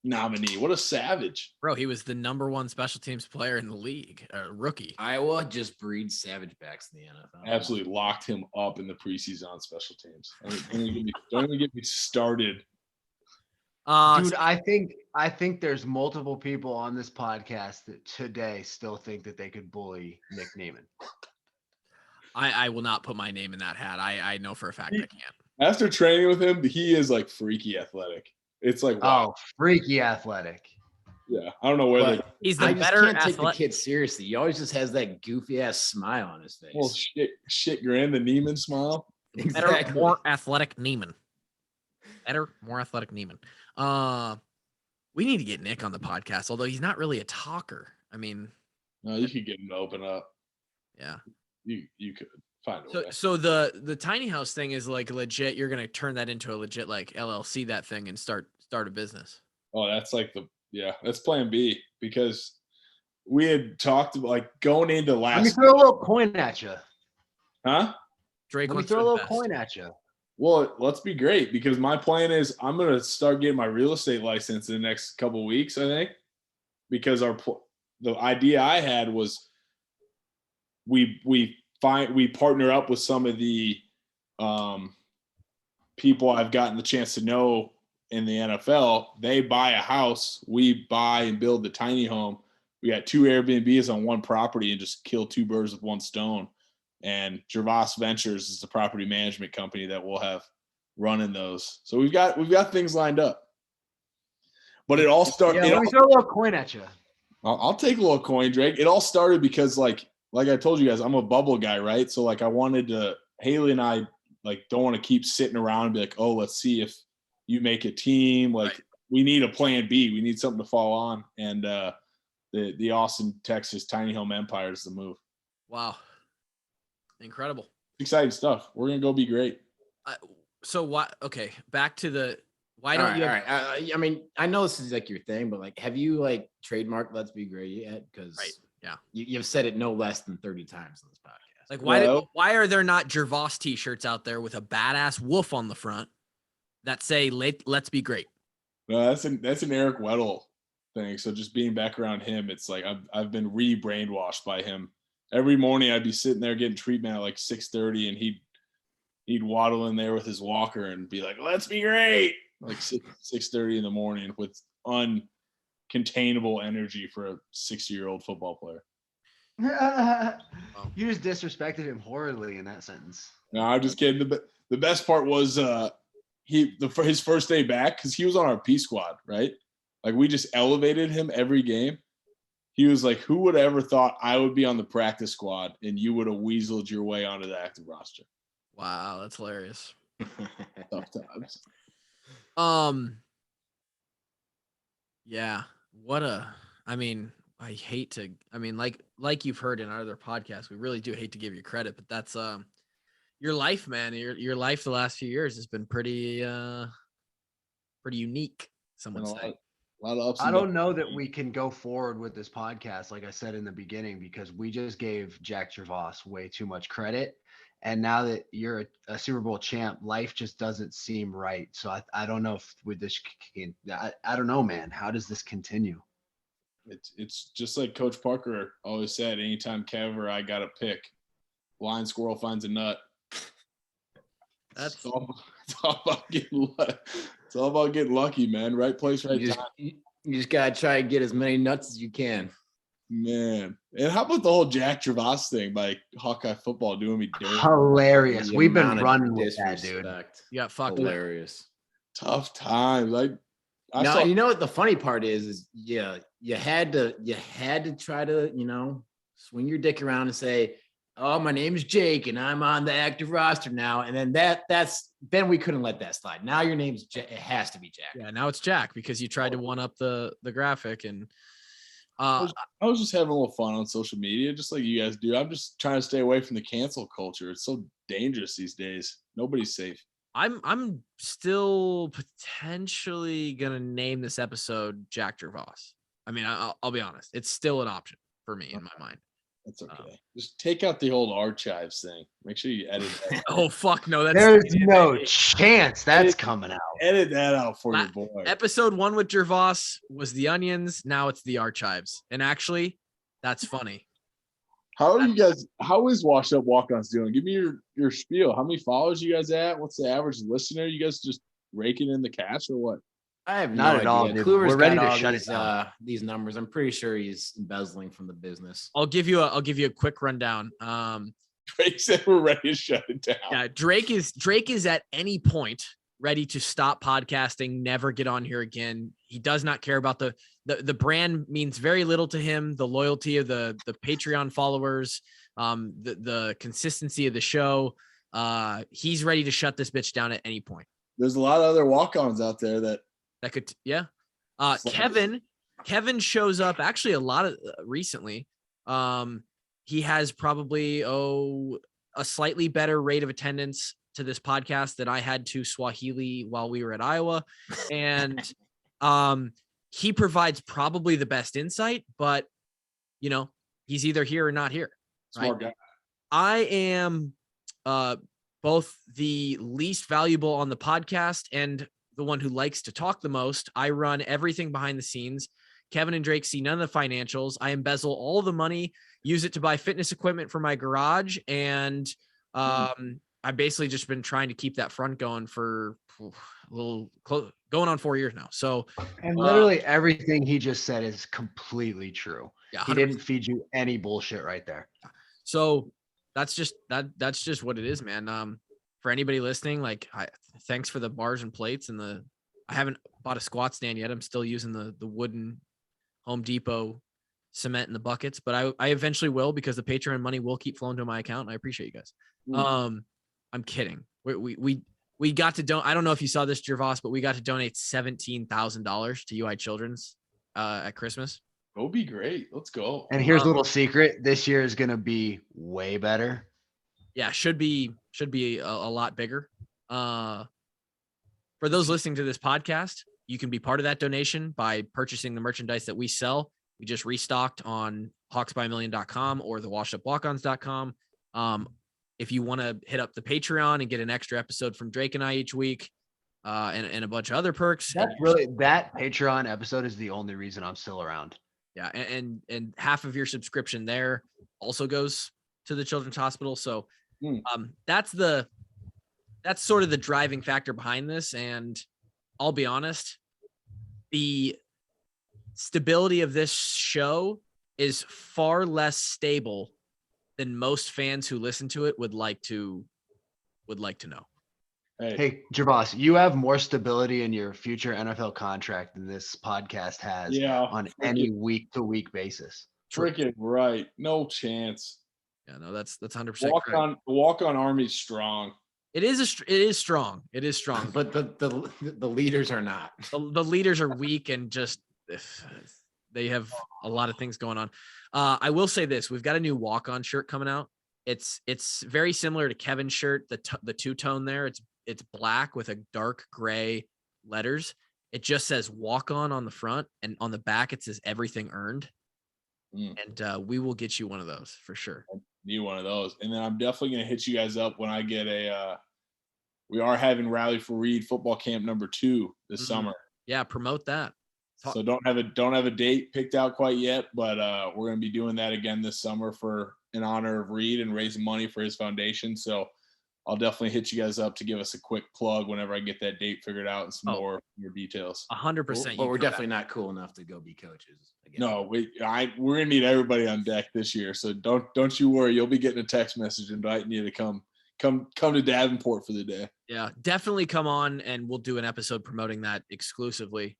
nominee. What a savage. Bro, he was the number one special teams player in the league, rookie. Iowa just breeds savage backs in the NFL. Absolutely locked him up in the preseason on special teams. Don't even get me started. Dude, I think there's multiple people on this podcast that today still think that they could bully Nick Neiman. I will not put my name in that hat. I know for a fact I can't. After training with him, he is like freaky athletic. It's like, wow. Oh, freaky athletic. Yeah, I don't know where he's the I better can't take the kid seriously. He always just has that goofy ass smile on his face. Well, shit, grin, the Neiman smile. Exactly. Better, more athletic Neiman. Better, more athletic Neiman. We need to get Nick on the podcast, although he's not really a talker. I mean, no, you could get him to open up. Yeah, you could. find a So, way. so the tiny house thing is like legit. You're gonna turn that into a legit like LLC that thing and start a business. Oh, that's like that's plan B, because we had talked about like going into Let me last. throw a little coin at you. Huh? Drake Let me wants throw a to little invest. coin at you. Well, let's be great, because my plan is I'm gonna start getting my real estate license in the next couple of weeks, I think, because the idea I had was we partner up with some of the people I've gotten the chance to know in the NFL. They buy a house, we buy and build the tiny home. We got 2 Airbnbs on one property and just kill 2 birds with one stone. And Gervase Ventures is the property management company that we'll have running those. So we've got things lined up. But it all started. Yeah, let me throw a little coin at you. I'll take a little coin, Drake. It all started because like I told you guys, I'm a bubble guy, right? So like I wanted to, Haley and I like don't want to keep sitting around and be like, oh, let's see if you make a team. Like Right. We need a plan B. We need something to fall on. And the Austin, Texas tiny home empire is the move. Wow, incredible. Exciting stuff. We're gonna go be great. So why? Okay, back to the why All don't right, you? all right. I mean, I know this is like your thing, but like, have you like trademarked "Let's Be Great" yet? Because Right. Yeah. you've said it no less than 30 times on this podcast. Like Well- why are there not Gervase t-shirts out there with a badass wolf on the front that say "Let's be great"? No, that's an Eric Weddle thing. So just being back around him, it's like I've been re-brainwashed by him. Every morning I'd be sitting there getting treatment at like 6:30, and he'd waddle in there with his walker and be like, "Let's be great," like 6:30 in the morning with uncontainable energy for a 60-year-old football player. You just disrespected him horribly in that sentence. No, I'm just kidding. The best part was his first day back, because he was on our P squad, right? Like we just elevated him every game. He was like, "Who would ever thought I would be on the practice squad and you would have weaseled your way onto the active roster?" Wow, that's hilarious. Tough times. Yeah. I hate to. I mean, like you've heard in our other podcasts, we really do hate to give you credit, but that's your life, man. Your life the last few years has been pretty unique. Some would say. A lot of ups. I and don't downs. know that we can go forward with this podcast, like I said in the beginning, because we just gave Jack Gervase way too much credit. And now that you're a Super Bowl champ, life just doesn't seem right. So I don't know if with this, I don't know, man. How does this continue? It's just like Coach Parker always said: anytime Kev or I got a pick, blind squirrel finds a nut. It's all about getting lucky, man. Right place, right time. You just gotta try and get as many nuts as you can. Man. And how about the whole Jack Gervase thing by Hawkeye Football doing me dirty? Hilarious. The We've been amount of running with that, dude. disrespect. You got fucked. Hilarious. Tough times. I No, saw you know what the funny part is yeah, you had to try to, swing your dick around and say, "Oh, my name is Jake and I'm on the active roster now." And then then we couldn't let that slide. Now your name's Jack. It has to be Jack. Yeah, now it's Jack because you tried to one up the graphic and I was just having a little fun on social media, just like you guys do. I'm just trying to stay away from the cancel culture. It's so dangerous these days. Nobody's safe. I'm still potentially gonna name this episode Jack Gervase. I mean, I'll be honest, it's still an option for me in my mind. That's okay. Just take out the old archives thing. Make sure you edit that. Oh fuck no, that's There's no chance that's coming out. Edit that out for your boy. Episode 1 with Gervase was the onions. Now it's the archives, and actually, that's funny. How are you guys? How is Washed Up Walk-Ons doing? Give me your spiel. How many followers you guys at? What's the average listener? You guys just raking in the cash or what? I have Not no at all, idea. dude. Kluver's We're ready got to all shut it these, down. these numbers. I'm pretty sure he's embezzling from the business. I'll give you a quick rundown. Drake said we're ready to shut it down. Yeah, Drake is at any point ready to stop podcasting, never get on here again. He does not care about the brand means very little to him. The loyalty of the Patreon followers, the consistency of the show. He's ready to shut this bitch down at any point. There's a lot of other walk-ons out there that could, yeah. Kevin shows up actually a lot of recently. He has probably a slightly better rate of attendance to this podcast than I had to Swahili while we were at Iowa. And he provides probably the best insight, but he's either here or not here. Smart guy. I am both the least valuable on the podcast and the one who likes to talk the most. I run everything behind the scenes. Kevin and Drake see none of the financials. I embezzle all the money, use it to buy fitness equipment for my garage. And I've basically just been trying to keep that front going for going on 4 years now. So, and literally everything he just said is completely true. Yeah, he didn't feed you any bullshit right there. So that's just what it is, man. For anybody listening, like, thanks for the bars and plates and I haven't bought a squat stand yet. I'm still using the wooden Home Depot cement in the buckets, but I eventually will, because the Patreon money will keep flowing to my account. And I appreciate you guys. I'm kidding. We got to I don't know if you saw this, Gervase, but we got to donate $17,000 to UI Children's at Christmas. That'll be great. Let's go. And here's a little secret: this year is going to be way better. Yeah, should be a lot bigger. For those listening to this podcast, you can be part of that donation by purchasing the merchandise that we sell. We just restocked on hawksbymillion.com or the washedupwalkons.com. If you want to hit up the Patreon and get an extra episode from Drake and I each week, and a bunch of other perks. That Patreon episode is the only reason I'm still around. Yeah. And half of your subscription there also goes to the Children's Hospital. So that's sort of the driving factor behind this. And I'll be honest, the stability of this show is far less stable than most fans who listen to it would like to know. Hey, Gervase, you have more stability in your future NFL contract than this podcast has on any week-to-week basis. Freaking right. No chance. Yeah, no, that's 100%. Walk-on Army's strong. It is strong. It is strong. But the leaders are not. The leaders are weak and just they have a lot of things going on. I will say this: we've got a new walk-on shirt coming out. It's very similar to Kevin's shirt. The two-tone there. It's black with a dark gray letters. It just says walk on the front, and on the back it says everything earned. And we will get you one of those for sure. I need one of those. And then I'm definitely going to hit you guys up when I get we are having Rally for Reed football camp number 2 this summer. Yeah. Promote that. So don't have a date picked out quite yet, but we're going to be doing that again this summer in honor of Reed and raising money for his foundation. So I'll definitely hit you guys up to give us a quick plug whenever I get that date figured out and some more details. 100%. But we're definitely not cool enough to go be coaches again. No, we're gonna need everybody on deck this year. So don't you worry. You'll be getting a text message inviting you to come to Davenport for the day. Yeah, definitely come on, and we'll do an episode promoting that exclusively.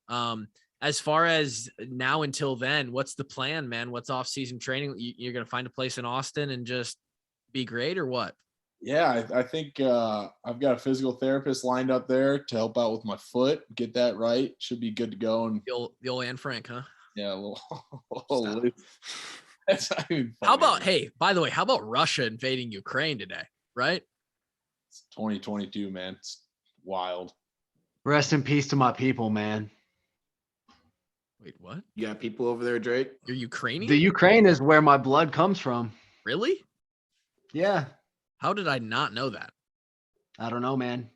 As far as now until then, what's the plan, man? What's off-season training? You're gonna find a place in Austin and just be great, or what? Yeah, I think I've got a physical therapist lined up there to help out with my foot, get that right. Should be good to go. And the old Anne Frank, huh? Yeah, that's not even funny. How about, hey, by the way, how about Russia invading Ukraine today, right? It's 2022, man. It's wild. Rest in peace to my people, man. Wait, what? You got people over there, Drake? You're Ukrainian? The Ukraine is where my blood comes from. Really? Yeah. How did I not know that? I don't know, man.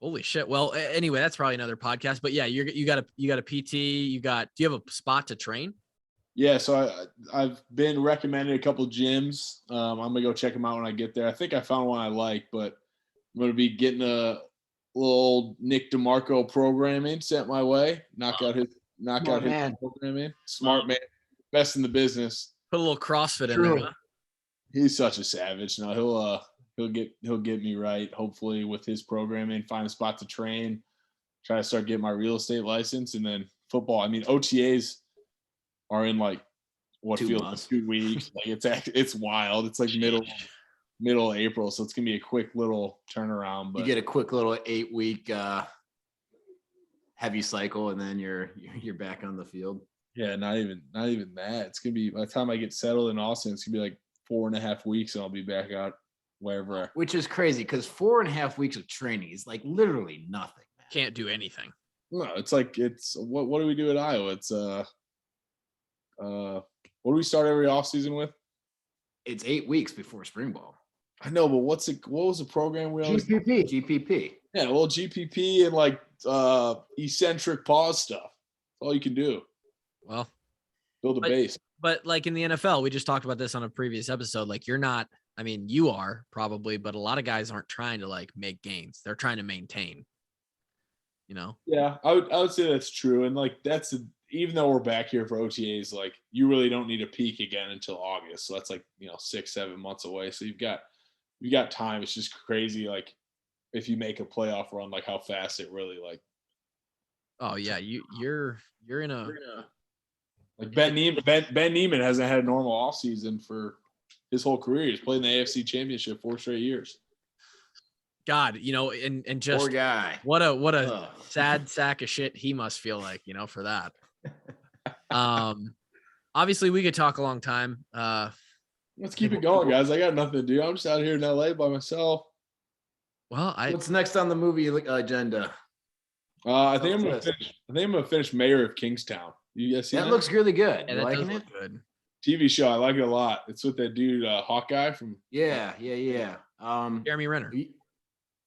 Holy shit. Well, anyway, that's probably another podcast, but yeah, you got a PT, do you have a spot to train? Yeah. So I've been recommended a couple gyms. I'm going to go check them out when I get there. I think I found one I like, but I'm going to be getting a little Nick DeMarco programming sent my way. Knock out his programming. Smart man. Best in the business. Put a little CrossFit in there, huh? He's such a savage. No, he'll get me right. Hopefully with his programming, find a spot to train, try to start getting my real estate license, and then football. I mean, OTAs are in like what feels like 2 weeks. Like it's wild. It's like middle April, so it's gonna be a quick little turnaround. But you get a quick little 8-week heavy cycle, and then you're back on the field. Yeah, not even that. It's gonna be by the time I get settled in Austin, it's gonna be like 4.5 weeks, and I'll be back out wherever. Which is crazy because 4.5 weeks of training is like literally nothing, man. Can't do anything. No, it's what do we do at Iowa? It's what do we start every offseason with? It's 8 weeks before spring ball. I know, but what was the program we always GPP. Yeah, well, GPP and like eccentric pause stuff. That's all you can do. Well, Build a base. But like in the NFL, we just talked about this on a previous episode. Like you're not, I mean, you are probably, but a lot of guys aren't trying to like make gains. They're trying to maintain, you know? Yeah, I would say that's true. And like even though we're back here for OTAs, like you really don't need a peak again until August. So that's like, 6-7 months away. So you got time. It's just crazy. Like if you make a playoff run, like how fast it really like. Oh yeah. You're in a, like Ben Neiman hasn't had a normal offseason for his whole career. He's played in the AFC Championship 4 straight years. God, and just poor guy. What a sad sack of shit he must feel like, for that. Obviously we could talk a long time. Let's keep it going, guys. I got nothing to do. I'm just out here in LA by myself. Well, what's next on the movie agenda? I think I'm gonna finish Mayor of Kingstown. You guys see that? That looks really good. Yeah, you liking it? it? Good. TV show. I like it a lot. It's with that dude Hawkeye from. Yeah. Jeremy Renner.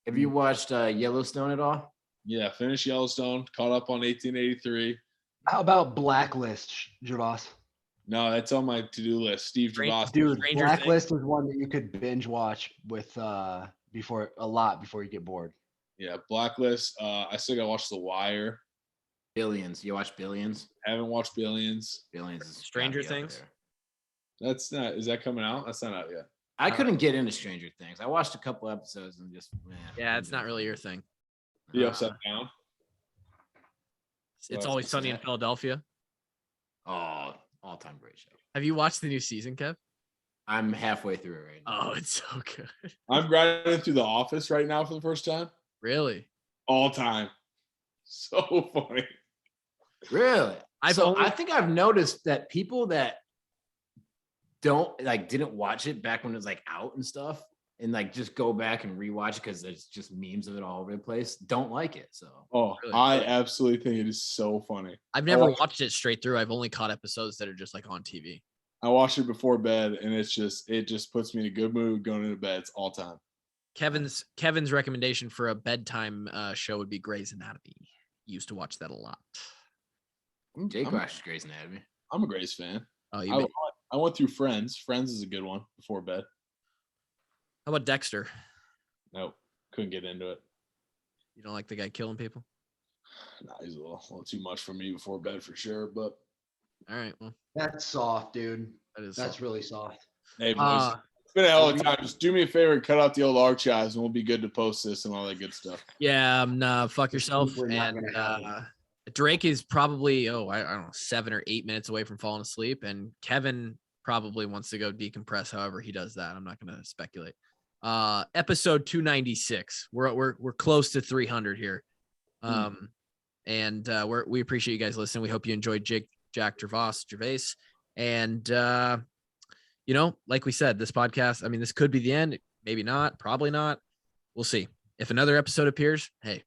Have you watched Yellowstone at all? Yeah, finished Yellowstone. Caught up on 1883. How about Blacklist, Gervase? No, that's on my to-do list. Steve Gervase. Dude, Stranger Blacklist is one that you could binge watch with before you get bored. Yeah, Blacklist. I still gotta watch The Wire. Billions. You watch Billions? Haven't watched Billions. Billions is Stranger Things. That's not. Is that coming out? That's not out yet. I couldn't get into Stranger Things. I watched a couple episodes and just Yeah, it's not really your thing. You upside down? It's Always Sunny in Philadelphia. Oh, all-time great show. Have you watched the new season, Kev? I'm halfway through it right now. Oh, it's so good. I'm grinding through The Office right now for the first time. Really? All time. So funny. Really? I think I've noticed that people that didn't watch it back when it was like out and stuff and like just go back and rewatch it because there's just memes of it all over the place, don't like it. So really? I absolutely think it is so funny. I've never watched it straight through. I've only caught episodes that are just like on TV. I watched it before bed and it just puts me in a good mood going into bed. It's all time. Kevin's recommendation for a bedtime show would be Grey's Anatomy. He used to watch that a lot. Jake watches Grey's Anatomy. I'm a Grey's fan. Oh, I went through Friends. Friends is a good one before bed. How about Dexter? Nope, couldn't get into it. You don't like the guy killing people? Nah, he's a little too much for me before bed for sure. But all right, well, that's soft, dude. That's soft. really soft. Hey, boys, it's been a hell of a time. Just do me a favor and cut out the old archives, and we'll be good to post this and all that good stuff. Yeah, fuck yourself. And Drake is probably I don't know 7 or 8 minutes away from falling asleep, and Kevin probably wants to go decompress. However, he does that. I'm not going to speculate. Episode 296. We're close to 300 here, and we appreciate you guys listening. We hope you enjoyed Jack Gervase, and like we said, this podcast. I mean, this could be the end. Maybe not. Probably not. We'll see. If another episode appears, hey.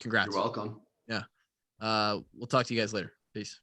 Congrats. You're welcome. Yeah. We'll talk to you guys later. Peace.